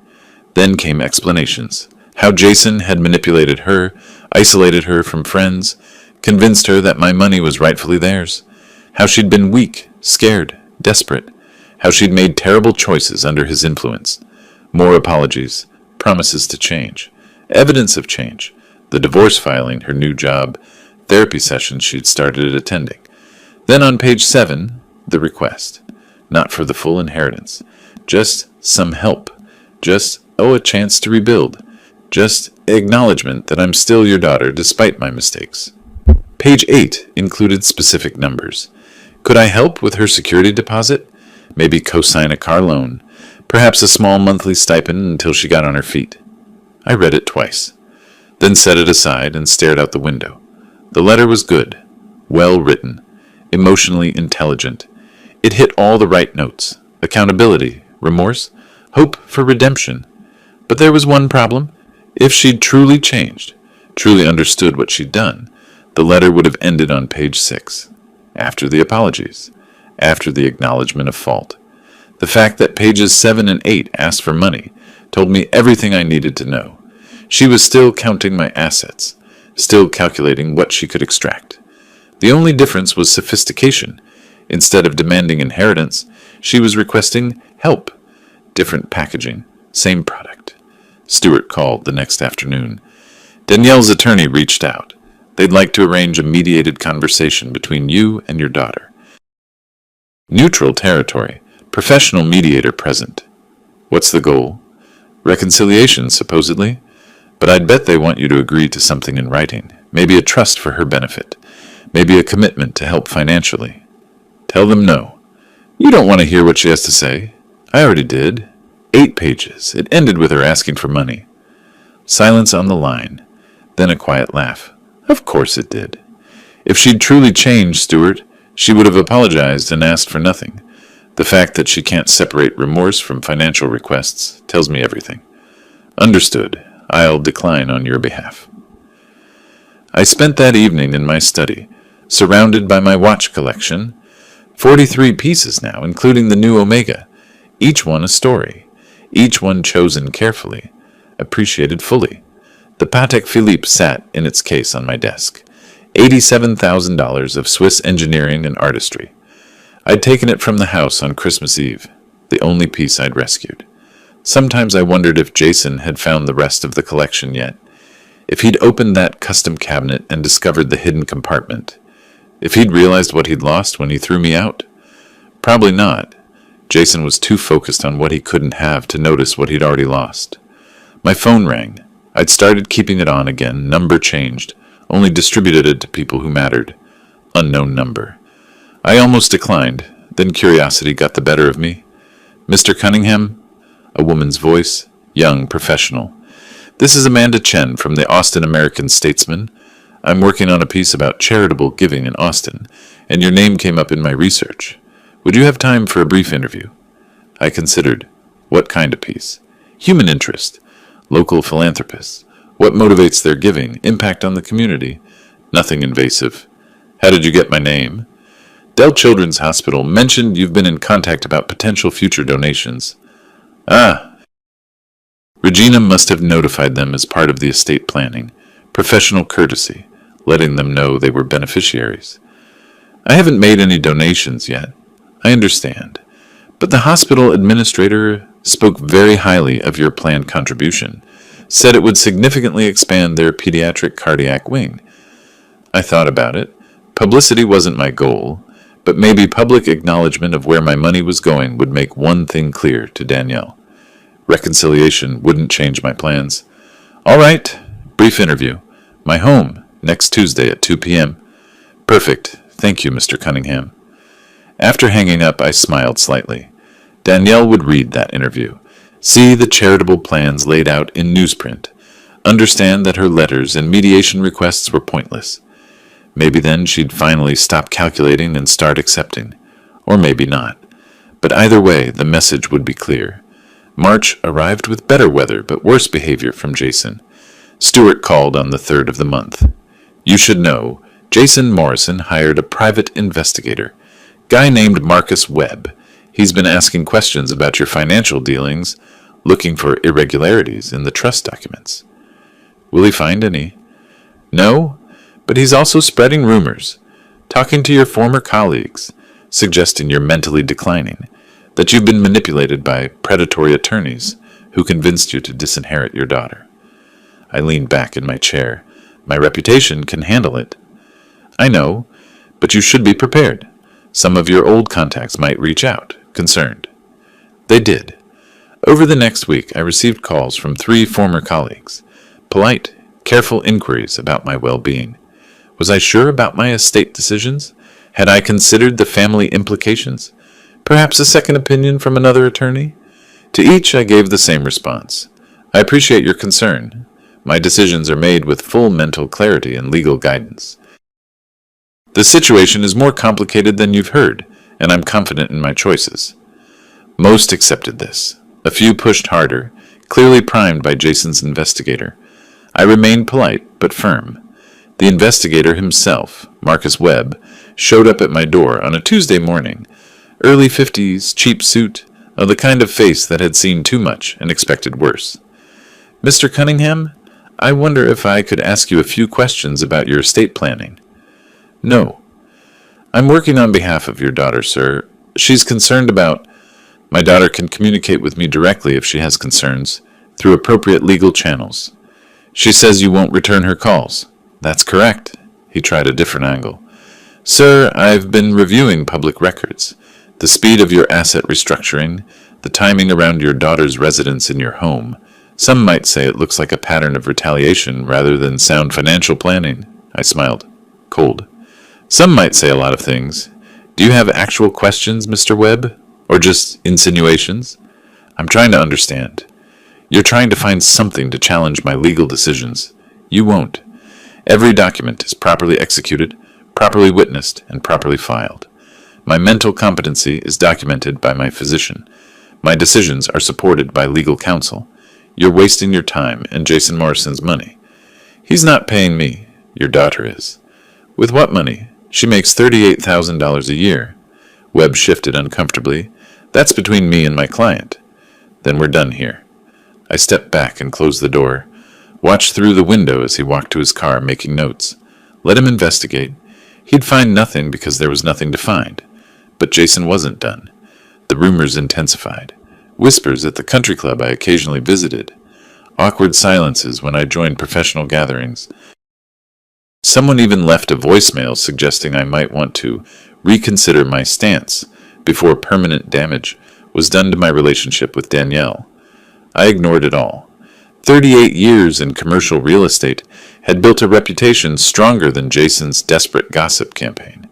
Then came explanations, How Jason had manipulated her, isolated her from friends, convinced her that my money was rightfully theirs. How she'd been weak, scared, desperate. How she'd made terrible choices under his influence. More apologies, promises to change, evidence of change, the divorce filing, her new job, therapy sessions she'd started attending. Then on page 7, the request. Not for the full inheritance. Just some help. Just, a chance to rebuild. Just acknowledgement that I'm still your daughter despite my mistakes. Page 8 included specific numbers. Could I help with her security deposit? Maybe co-sign a car loan. Perhaps a small monthly stipend until she got on her feet. I read it twice, then set it aside and stared out the window. The letter was good, well written, emotionally intelligent. It hit all the right notes: accountability, remorse, hope for redemption. But there was one problem. If she'd truly changed, truly understood what she'd done, the letter would have ended on page 6, after the apologies, after the acknowledgement of fault. The fact that pages 7 and 8 asked for money told me everything I needed to know. She was still counting my assets, still calculating what she could extract. The only difference was sophistication. Instead of demanding inheritance, she was requesting help. Different packaging, same product. Stuart called the next afternoon. Danielle's attorney reached out. They'd like to arrange a mediated conversation between you and your daughter. Neutral territory. Professional mediator present. What's the goal? Reconciliation, supposedly. But I'd bet they want you to agree to something in writing. Maybe a trust for her benefit. Maybe a commitment to help financially. Tell them no. You don't want to hear what she has to say. I already did. 8 pages. It ended with her asking for money. Silence on the line. Then a quiet laugh. Of course it did. If she'd truly changed, Stuart, she would have apologized and asked for nothing. The fact that she can't separate remorse from financial requests tells me everything. Understood. I'll decline on your behalf. I spent that evening in my study, surrounded by my watch collection. 43 pieces now, including the new Omega. Each one a story. Each one chosen carefully, appreciated fully. The Patek Philippe sat in its case on my desk. $87,000 of Swiss engineering and artistry. I'd taken it from the house on Christmas Eve, the only piece I'd rescued. Sometimes I wondered if Jason had found the rest of the collection yet, if he'd opened that custom cabinet and discovered the hidden compartment, if he'd realized what he'd lost when he threw me out. Probably not. Jason was too focused on what he couldn't have to notice what he'd already lost. My phone rang. I'd started keeping it on again, number changed, only distributed it to people who mattered. Unknown number. I almost declined, then curiosity got the better of me. Mr. Cunningham? A woman's voice, young, professional. This is Amanda Chen from the Austin American-Statesman. I'm working on a piece about charitable giving in Austin, and your name came up in my research. Would you have time for a brief interview? I considered. What kind of piece? Human interest. Local philanthropists. What motivates their giving? Impact on the community? Nothing invasive. How did you get my name? Dell Children's Hospital mentioned you've been in contact about potential future donations. Ah. Regina must have notified them as part of the estate planning. Professional courtesy, letting them know they were beneficiaries. I haven't made any donations yet. I understand. But the hospital administrator spoke very highly of your planned contribution, said it would significantly expand their pediatric cardiac wing. I thought about it. Publicity wasn't my goal, but maybe public acknowledgement of where my money was going would make one thing clear to Danielle. Reconciliation wouldn't change my plans. All right, brief interview. My home, next Tuesday at 2 p.m. Perfect. Thank you, Mr. Cunningham. After hanging up, I smiled slightly. Danielle would read that interview, see the charitable plans laid out in newsprint, understand that her letters and mediation requests were pointless. Maybe then she'd finally stop calculating and start accepting. Or maybe not. But either way, the message would be clear. March arrived with better weather but worse behavior from Jason. Stuart called on the 3rd of the month. You should know, Jason Morrison hired a private investigator. Guy named Marcus Webb. He's been asking questions about your financial dealings, looking for irregularities in the trust documents. Will he find any? No, but he's also spreading rumors, talking to your former colleagues, suggesting you're mentally declining, that you've been manipulated by predatory attorneys who convinced you to disinherit your daughter. I leaned back in my chair. My reputation can handle it. I know, but you should be prepared. Some of your old contacts might reach out, concerned. They did. Over the next week, I received calls from 3 former colleagues. Polite, careful inquiries about my well-being. Was I sure about my estate decisions? Had I considered the family implications? Perhaps a second opinion from another attorney? To each I gave the same response. I appreciate your concern. My decisions are made with full mental clarity and legal guidance. The situation is more complicated than you've heard, and I'm confident in my choices. Most accepted this. A few pushed harder, clearly primed by Jason's investigator. I remained polite, but firm. The investigator himself, Marcus Webb, showed up at my door on a Tuesday morning. Early 50s, cheap suit, of the kind of face that had seen too much and expected worse. Mr. Cunningham, I wonder if I could ask you a few questions about your estate planning. No. I'm working on behalf of your daughter, sir. She's concerned about... My daughter can communicate with me directly if she has concerns, through appropriate legal channels. She says you won't return her calls. That's correct. He tried a different angle. Sir, I've been reviewing public records. The speed of your asset restructuring, the timing around your daughter's residence in your home. Some might say it looks like a pattern of retaliation rather than sound financial planning. I smiled. Cold. Some might say a lot of things. Do you have actual questions, Mr. Webb? Or just insinuations? I'm trying to understand. You're trying to find something to challenge my legal decisions. You won't. Every document is properly executed, properly witnessed, and properly filed. My mental competency is documented by my physician. My decisions are supported by legal counsel. You're wasting your time and Jason Morrison's money. He's not paying me. Your daughter is. With what money? She makes $38,000 a year. Webb shifted uncomfortably. That's between me and my client. Then we're done here. I stepped back and closed the door. Watched through the window as he walked to his car, making notes. Let him investigate. He'd find nothing because there was nothing to find. But Jason wasn't done. The rumors intensified. Whispers at the country club I occasionally visited. Awkward silences when I joined professional gatherings. Someone even left a voicemail suggesting I might want to reconsider my stance before permanent damage was done to my relationship with Danielle. I ignored it all. 38 years in commercial real estate had built a reputation stronger than Jason's desperate gossip campaign.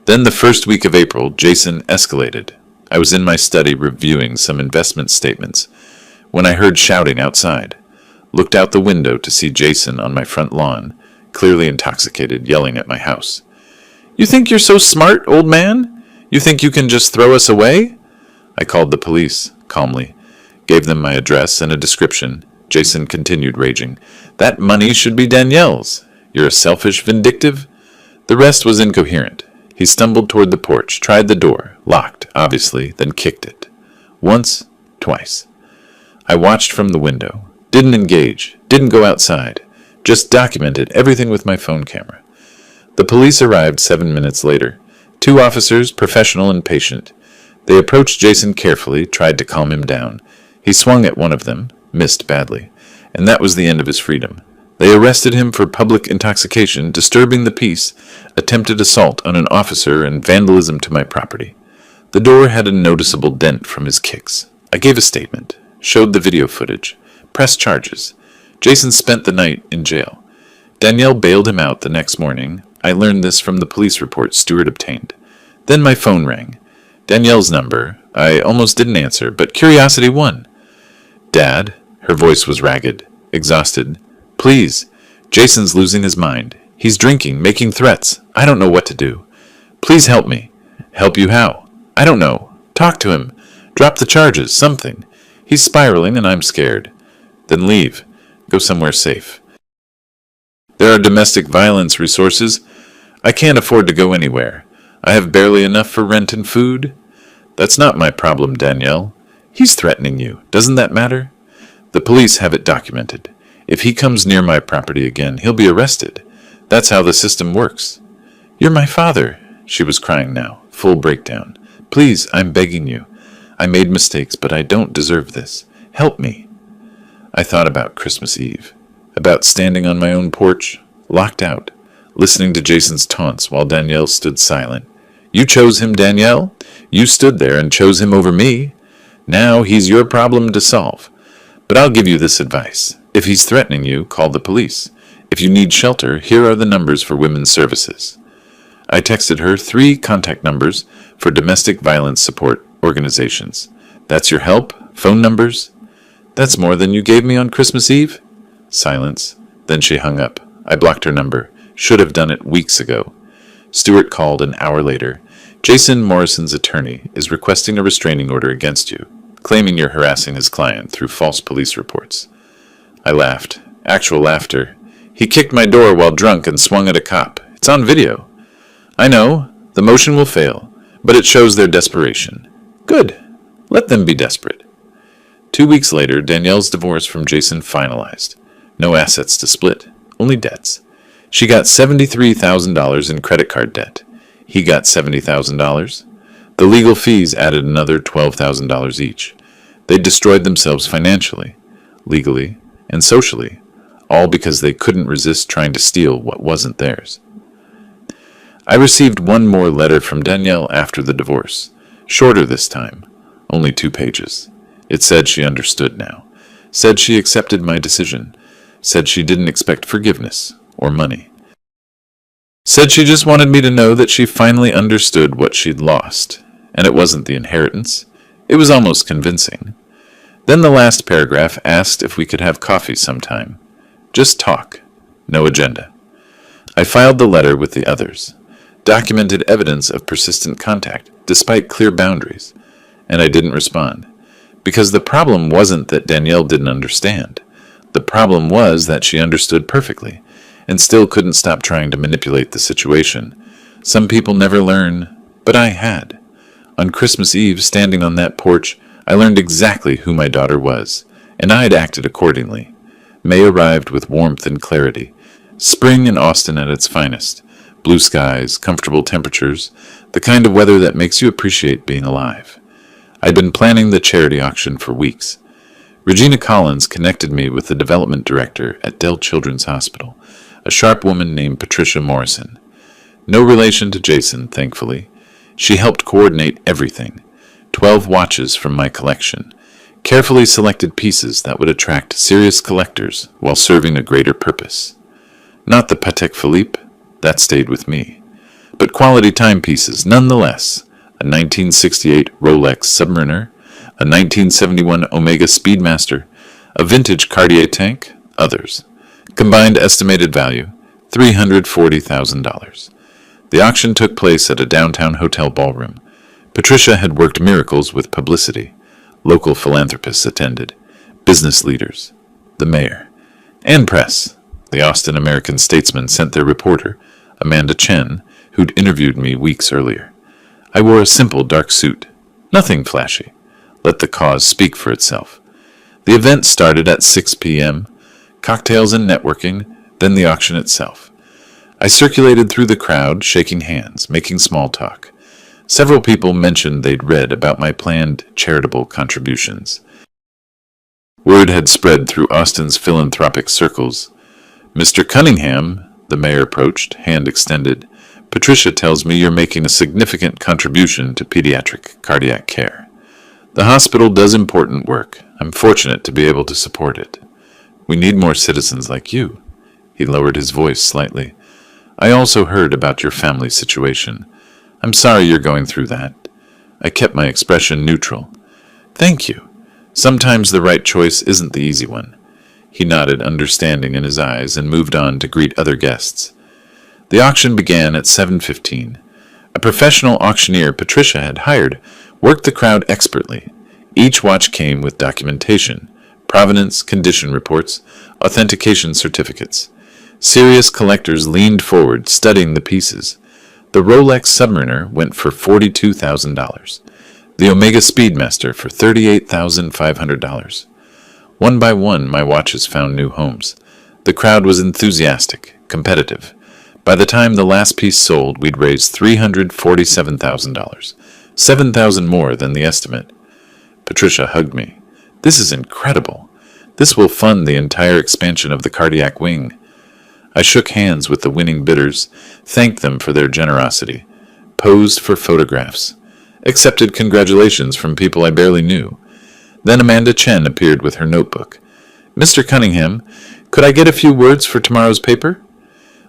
Then the first week of April, Jason escalated. I was in my study reviewing some investment statements when I heard shouting outside. Looked out the window to see Jason on my front lawn, clearly intoxicated, yelling at my house. You think you're so smart, old man? You think you can just throw us away? I called the police, calmly. Gave them my address and a description. Jason continued raging. That money should be Danielle's. You're a selfish vindictive? The rest was incoherent. He stumbled toward the porch, tried the door, locked, obviously, then kicked it. Once, twice. I watched from the window. Didn't engage, didn't go outside. Just documented everything with my phone camera. The police arrived 7 minutes later. 2 officers, professional and patient. They approached Jason carefully, tried to calm him down. He swung at one of them, missed badly, and that was the end of his freedom. They arrested him for public intoxication, disturbing the peace, attempted assault on an officer, and vandalism to my property. The door had a noticeable dent from his kicks. I gave a statement, showed the video footage, pressed charges. Jason spent the night in jail. Danielle bailed him out the next morning. I learned this from the police report Stewart obtained. Then my phone rang. Danielle's number. I almost didn't answer, but curiosity won. Dad, her voice was ragged, exhausted. Please, Jason's losing his mind. He's drinking, making threats. I don't know what to do. Please help me. Help you how? I don't know. Talk to him. Drop the charges, something. He's spiraling and I'm scared. Then leave. Go somewhere safe. There are domestic violence resources. I can't afford to go anywhere. I have barely enough for rent and food. That's not my problem, Danielle. He's threatening you. Doesn't that matter? The police have it documented. If he comes near my property again, he'll be arrested. That's how the system works. You're my father, she was crying now, full breakdown. Please, I'm begging you. I made mistakes, but I don't deserve this. Help me. I thought about Christmas Eve, about standing on my own porch, locked out, listening to Jason's taunts while Danielle stood silent. You chose him, Danielle. You stood there and chose him over me. Now he's your problem to solve. But I'll give you this advice. If he's threatening you, call the police. If you need shelter, here are the numbers for women's services. I texted her 3 contact numbers for domestic violence support organizations. That's your help? Phone numbers? That's more than you gave me on Christmas Eve? Silence. Then she hung up. I blocked her number. Should have done it weeks ago. Stewart called an hour later. Jason Morrison's attorney is requesting a restraining order against you, claiming you're harassing his client through false police reports. I laughed. Actual laughter. He kicked my door while drunk and swung at a cop. It's on video. I know. The motion will fail, but it shows their desperation. Good. Let them be desperate. 2 weeks later, Danielle's divorce from Jason finalized. No assets to split, only debts. She got $73,000 in credit card debt. He got $70,000. The legal fees added another $12,000 each. They destroyed themselves financially, legally, and socially, all because they couldn't resist trying to steal what wasn't theirs. I received one more letter from Danielle after the divorce, shorter this time, only 2 pages. It said she understood now, said she accepted my decision, said she didn't expect forgiveness or money. Said she just wanted me to know that she finally understood what she'd lost, and it wasn't the inheritance. It was almost convincing. Then the last paragraph asked if we could have coffee sometime. Just talk. No agenda. I filed the letter with the others, documented evidence of persistent contact, despite clear boundaries, and I didn't respond. Because the problem wasn't that Danielle didn't understand. The problem was that she understood perfectly, and still couldn't stop trying to manipulate the situation. Some people never learn, but I had. On Christmas Eve, standing on that porch, I learned exactly who my daughter was, and I had acted accordingly. May arrived with warmth and clarity. Spring in Austin at its finest. Blue skies, comfortable temperatures, the kind of weather that makes you appreciate being alive. I'd been planning the charity auction for weeks. Regina Collins connected me with the development director at Dell Children's Hospital, a sharp woman named Patricia Morrison. No relation to Jason, thankfully. She helped coordinate everything. 12 watches from my collection, carefully selected pieces that would attract serious collectors while serving a greater purpose. Not the Patek Philippe, that stayed with me, but quality timepieces nonetheless. A 1968 Rolex Submariner, a 1971 Omega Speedmaster, a vintage Cartier tank, others. Combined estimated value, $340,000. The auction took place at a downtown hotel ballroom. Patricia had worked miracles with publicity. Local philanthropists attended, business leaders, the mayor, and press. The Austin American Statesman sent their reporter, Amanda Chen, who'd interviewed me weeks earlier. I wore a simple dark suit, nothing flashy. Let the cause speak for itself. The event started at 6 p.m., cocktails and networking, then the auction itself. I circulated through the crowd, shaking hands, making small talk. Several people mentioned they'd read about my planned charitable contributions. Word had spread through Austin's philanthropic circles. Mr. Cunningham, the mayor approached, hand extended. Patricia tells me you're making a significant contribution to pediatric cardiac care. The hospital does important work. I'm fortunate to be able to support it. We need more citizens like you. He lowered his voice slightly. I also heard about your family situation. I'm sorry you're going through that. I kept my expression neutral. Thank you. Sometimes the right choice isn't the easy one. He nodded, understanding in his eyes, and moved on to greet other guests. The auction began at 7:15. A professional auctioneer Patricia had hired worked the crowd expertly. Each watch came with documentation, provenance, condition reports, authentication certificates. Serious collectors leaned forward, studying the pieces. The Rolex Submariner went for $42,000. The Omega Speedmaster for $38,500. One by one, my watches found new homes. The crowd was enthusiastic, competitive. By the time the last piece sold, we'd raised $347,000, $7,000 more than the estimate. Patricia hugged me. This is incredible. This will fund the entire expansion of the cardiac wing. I shook hands with the winning bidders, thanked them for their generosity, posed for photographs, accepted congratulations from people I barely knew. Then Amanda Chen appeared with her notebook. "Mr. Cunningham, could I get a few words for tomorrow's paper?"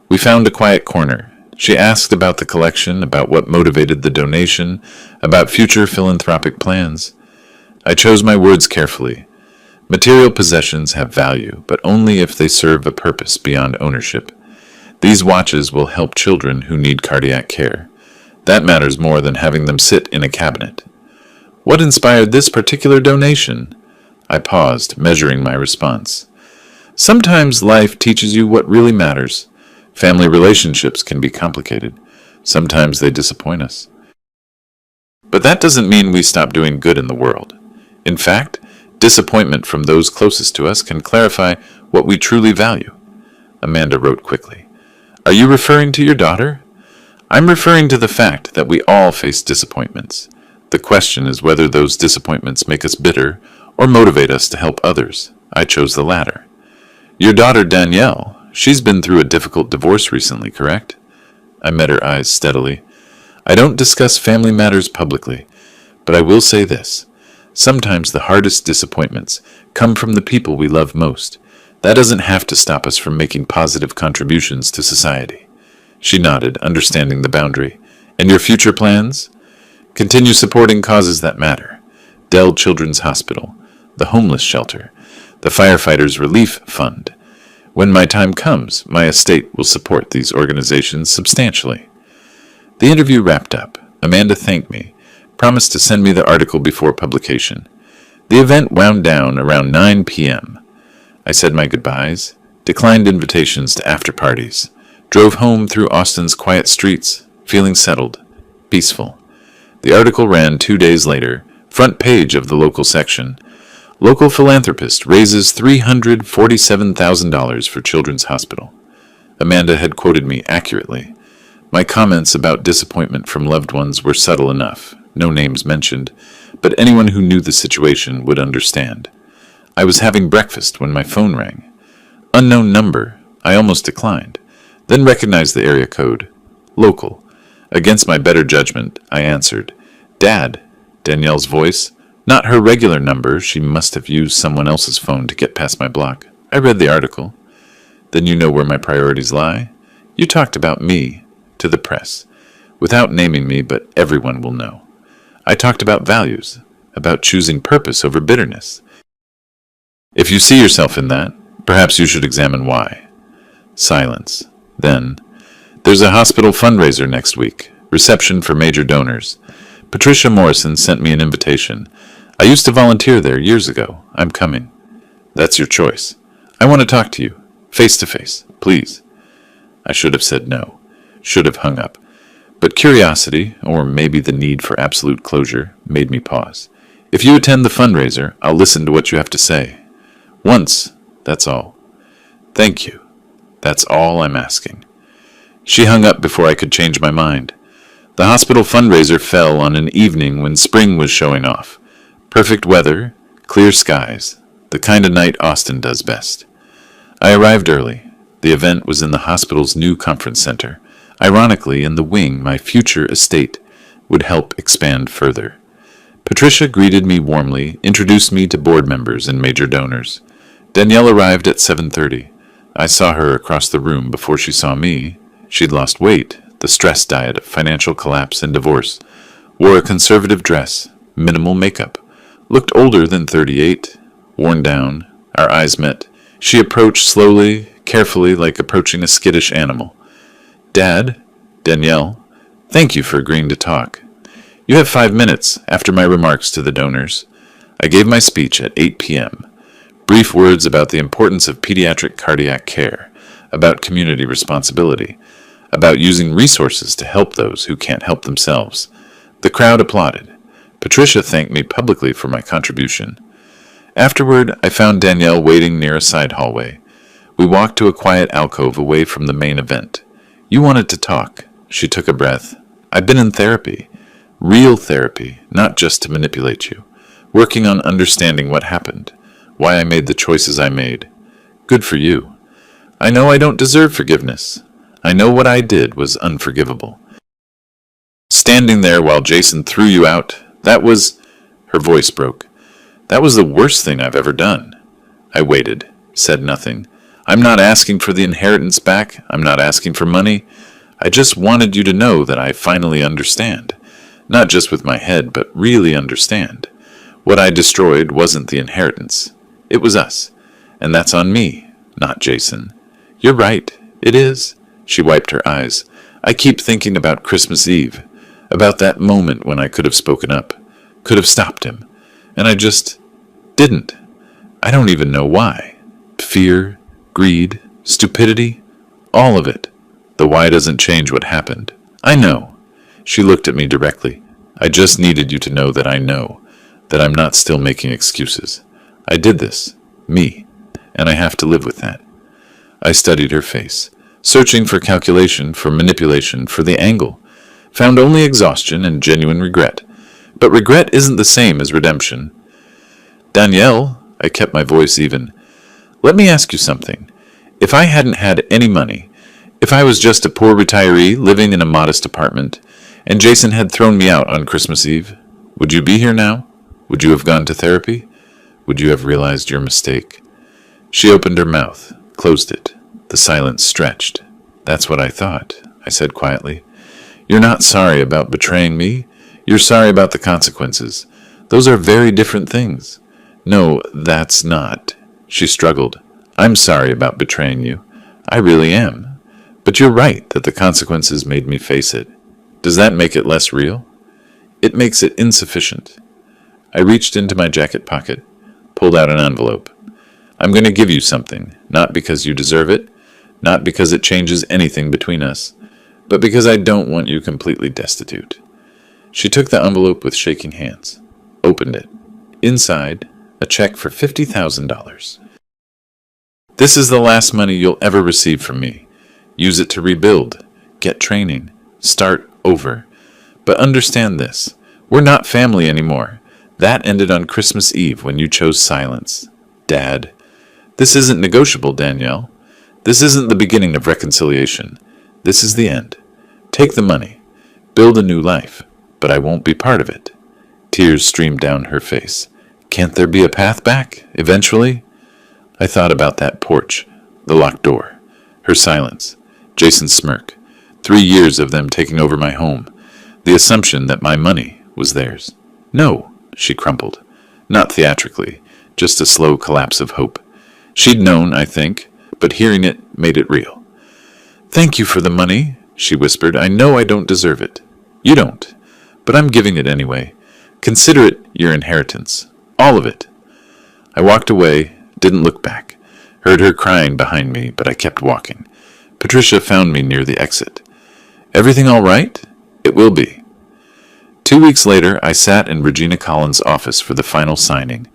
We found a quiet corner. She asked about the collection, about what motivated the donation, about future philanthropic plans. I chose my words carefully. Material possessions have value, but only if they serve a purpose beyond ownership. These watches will help children who need cardiac care. That matters more than having them sit in a cabinet. What inspired this particular donation? I paused, measuring my response. Sometimes life teaches you what really matters. Family relationships can be complicated. Sometimes they disappoint us. But that doesn't mean we stop doing good in the world. In fact, disappointment from those closest to us can clarify what we truly value. Amanda wrote quickly. Are you referring to your daughter? I'm referring to the fact that we all face disappointments. The question is whether those disappointments make us bitter or motivate us to help others. I chose the latter. Your daughter Danielle, she's been through a difficult divorce recently, correct? I met her eyes steadily. I don't discuss family matters publicly, but I will say this. Sometimes the hardest disappointments come from the people we love most. That doesn't have to stop us from making positive contributions to society. She nodded, understanding the boundary. And your future plans? Continue supporting causes that matter. Dell Children's Hospital, the homeless shelter, the Firefighters Relief Fund. When my time comes, my estate will support these organizations substantially. The interview wrapped up. Amanda thanked me, promised to send me the article before publication. The event wound down around 9 p.m. I said my goodbyes, declined invitations to after-parties, drove home through Austin's quiet streets, feeling settled, peaceful. The article ran 2 days later, front page of the local section. Local philanthropist raises $347,000 for Children's Hospital. Amanda had quoted me accurately. My comments about disappointment from loved ones were subtle enough, no names mentioned, but anyone who knew the situation would understand. I was having breakfast when my phone rang. Unknown number. I almost declined, then recognized the area code. Local. Against my better judgment, I answered. Dad. Danielle's voice. Not her regular number. She must have used someone else's phone to get past my block. I read the article. Then you know where my priorities lie? You talked about me to the press, without naming me, but everyone will know. I talked about values, about choosing purpose over bitterness. If you see yourself in that, perhaps you should examine why. Silence. Then, there's a hospital fundraiser next week, reception for major donors. Patricia Morrison sent me an invitation. I used to volunteer there years ago. I'm coming. That's your choice. I want to talk to you, face to face, please. I should have said no, should have hung up. But curiosity, or maybe the need for absolute closure, made me pause. If you attend the fundraiser, I'll listen to what you have to say. Once, that's all. Thank you. That's all I'm asking. She hung up before I could change my mind. The hospital fundraiser fell on an evening when spring was showing off. Perfect weather, clear skies, the kind of night Austin does best. I arrived early. The event was in the hospital's new conference center. Ironically, in the wing, my future estate would help expand further. Patricia greeted me warmly, introduced me to board members and major donors. Danielle arrived at 7:30. I saw her across the room before she saw me. She'd lost weight, the stress diet of financial collapse and divorce, wore a conservative dress, minimal makeup, looked older than 38, worn down. Our eyes met. She approached slowly, carefully, like approaching a skittish animal. Dad, Danielle, thank you for agreeing to talk. You have 5 minutes after my remarks to the donors. I gave my speech at 8 p.m. Brief words about the importance of pediatric cardiac care, about community responsibility, about using resources to help those who can't help themselves. The crowd applauded. Patricia thanked me publicly for my contribution. Afterward, I found Danielle waiting near a side hallway. We walked to a quiet alcove away from the main event. You wanted to talk. She took a breath. I've been in therapy. Real therapy, not just to manipulate you. Working on understanding what happened. Why I made the choices I made. Good for you. I know I don't deserve forgiveness. I know what I did was unforgivable. Standing there while Jason threw you out, that was... Her voice broke. That was the worst thing I've ever done. I waited, said nothing. I'm not asking for the inheritance back. I'm not asking for money. I just wanted you to know that I finally understand. Not just with my head, but really understand. What I destroyed wasn't the inheritance. It was us. And that's on me, not Jason. You're right. It is. She wiped her eyes. I keep thinking about Christmas Eve. About that moment when I could have spoken up. Could have stopped him. And I just didn't. I don't even know why. Fear, greed, stupidity, all of it. The why doesn't change what happened. I know. She looked at me directly. I just needed you to know that I know, that I'm not still making excuses. I did this, me, and I have to live with that. I studied her face, searching for calculation, for manipulation, for the angle. Found only exhaustion and genuine regret. But regret isn't the same as redemption. Danielle, I kept my voice even. Let me ask you something. If I hadn't had any money, if I was just a poor retiree living in a modest apartment, and Jason had thrown me out on Christmas Eve, would you be here now? Would you have gone to therapy? Would you have realized your mistake? She opened her mouth, closed it. The silence stretched. That's what I thought, I said quietly. You're not sorry about betraying me. You're sorry about the consequences. Those are very different things. No, that's not. She struggled. I'm sorry about betraying you. I really am. But you're right that the consequences made me face it. Does that make it less real? It makes it insufficient. I reached into my jacket pocket, pulled out an envelope. I'm going to give you something, not because you deserve it, not because it changes anything between us, but because I don't want you completely destitute. She took the envelope with shaking hands, opened it. Inside, a check for $50,000. This is the last money you'll ever receive from me. Use it to rebuild, get training, start over. But understand this, we're not family anymore. That ended on Christmas Eve when you chose silence. Dad, this isn't negotiable, Danielle. This isn't the beginning of reconciliation. This is the end. Take the money. Build a new life. But I won't be part of it. Tears streamed down her face. Can't there be a path back, eventually? I thought about that porch, the locked door, her silence, Jason's smirk, 3 years of them taking over my home, the assumption that my money was theirs. No, she crumpled. Not theatrically, just a slow collapse of hope. She'd known, I think, but hearing it made it real. Thank you for the money, she whispered. I know I don't deserve it. You don't. But I'm giving it anyway. Consider it your inheritance. All of it. I walked away, didn't look back. Heard her crying behind me, but I kept walking. Patricia found me near the exit. Everything all right? It will be. 2 weeks later, I sat in Regina Collins' office for the final signing.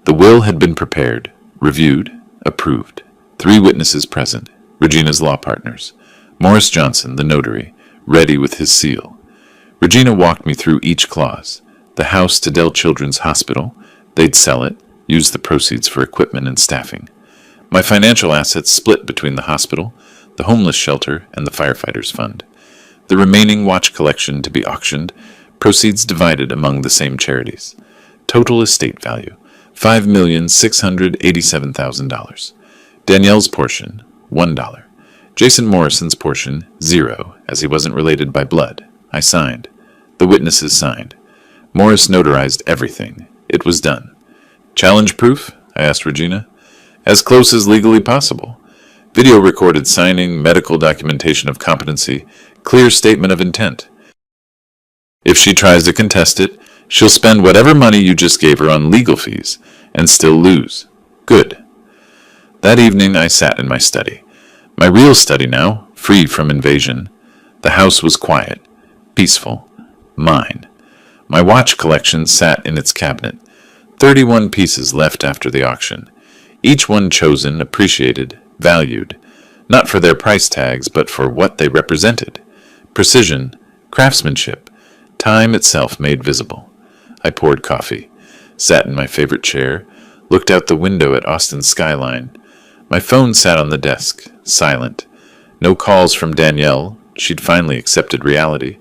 The will had been prepared, reviewed, approved. 3 witnesses present, Regina's law partners. Morris Johnson, the notary, ready with his seal. Regina walked me through each clause. The house to Dell Children's Hospital. They'd sell it, use the proceeds for equipment and staffing. My financial assets split between the hospital, the homeless shelter, and the firefighters fund. The remaining watch collection to be auctioned, proceeds divided among the same charities. Total estate value, $5,687,000. Danielle's portion, $1. Jason Morrison's portion, 0, as he wasn't related by blood. I signed. The witnesses signed. Morris notarized everything. It was done. Challenge proof? I asked Regina. As close as legally possible. Video recorded signing, medical documentation of competency, clear statement of intent. If she tries to contest it, she'll spend whatever money you just gave her on legal fees and still lose. Good. That evening I sat in my study. My real study now, free from invasion. The house was quiet. Peaceful. Mine. My watch collection sat in its cabinet. 31 pieces left after the auction. Each one chosen, appreciated, valued, not for their price tags, but for what they represented. Precision, craftsmanship, time itself made visible. I poured coffee, sat in my favorite chair, looked out the window at Austin's skyline. My phone sat on the desk, silent. No calls from Danielle, she'd finally accepted reality.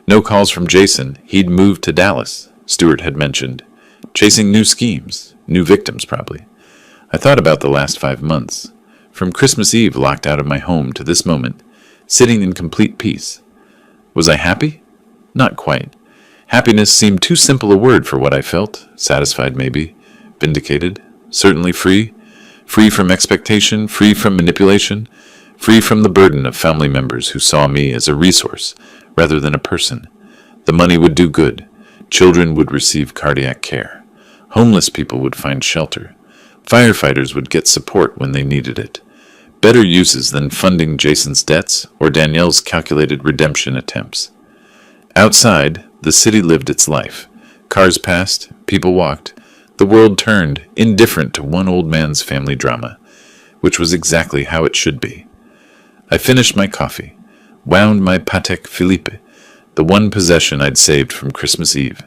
No calls from Jason, he'd moved to Dallas, Stuart had mentioned. Chasing new schemes, new victims probably. I thought about the last 5 months. From Christmas Eve locked out of my home to this moment, sitting in complete peace. Was I happy? Not quite. Happiness seemed too simple a word for what I felt. Satisfied maybe. Vindicated. Certainly free. Free from expectation, free from manipulation, free from the burden of family members who saw me as a resource rather than a person. The money would do good. Children would receive cardiac care. Homeless people would find shelter. Firefighters would get support when they needed it. Better uses than funding Jason's debts or Danielle's calculated redemption attempts. Outside, the city lived its life. Cars passed, people walked. The world turned, indifferent to one old man's family drama, which was exactly how it should be. I finished my coffee, wound my Patek Philippe, the one possession I'd saved from Christmas Eve,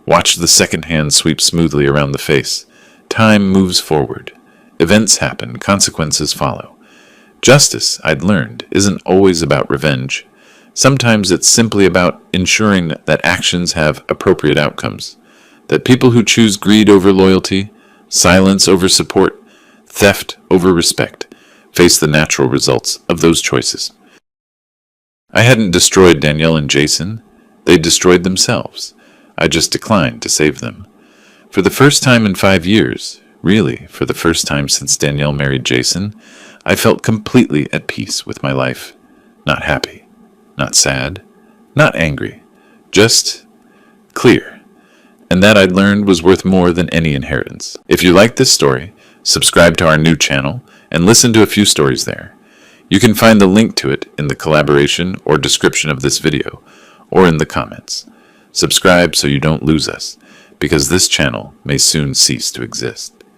watched the second hand sweep smoothly around the face. Time moves forward. Events happen, consequences follow. Justice, I'd learned, isn't always about revenge. Sometimes it's simply about ensuring that actions have appropriate outcomes, that people who choose greed over loyalty, silence over support, theft over respect, face the natural results of those choices. I hadn't destroyed Danielle and Jason. They destroyed themselves. I just declined to save them. For the first time in 5 years, really, for the first time since Danielle married Jason, I felt completely at peace with my life. Not happy, not sad, not angry, just clear. And that I'd learned was worth more than any inheritance. If you like this story, subscribe to our new channel and listen to a few stories there. You can find the link to it in the collaboration or description of this video, or in the comments. Subscribe so you don't lose us, because this channel may soon cease to exist.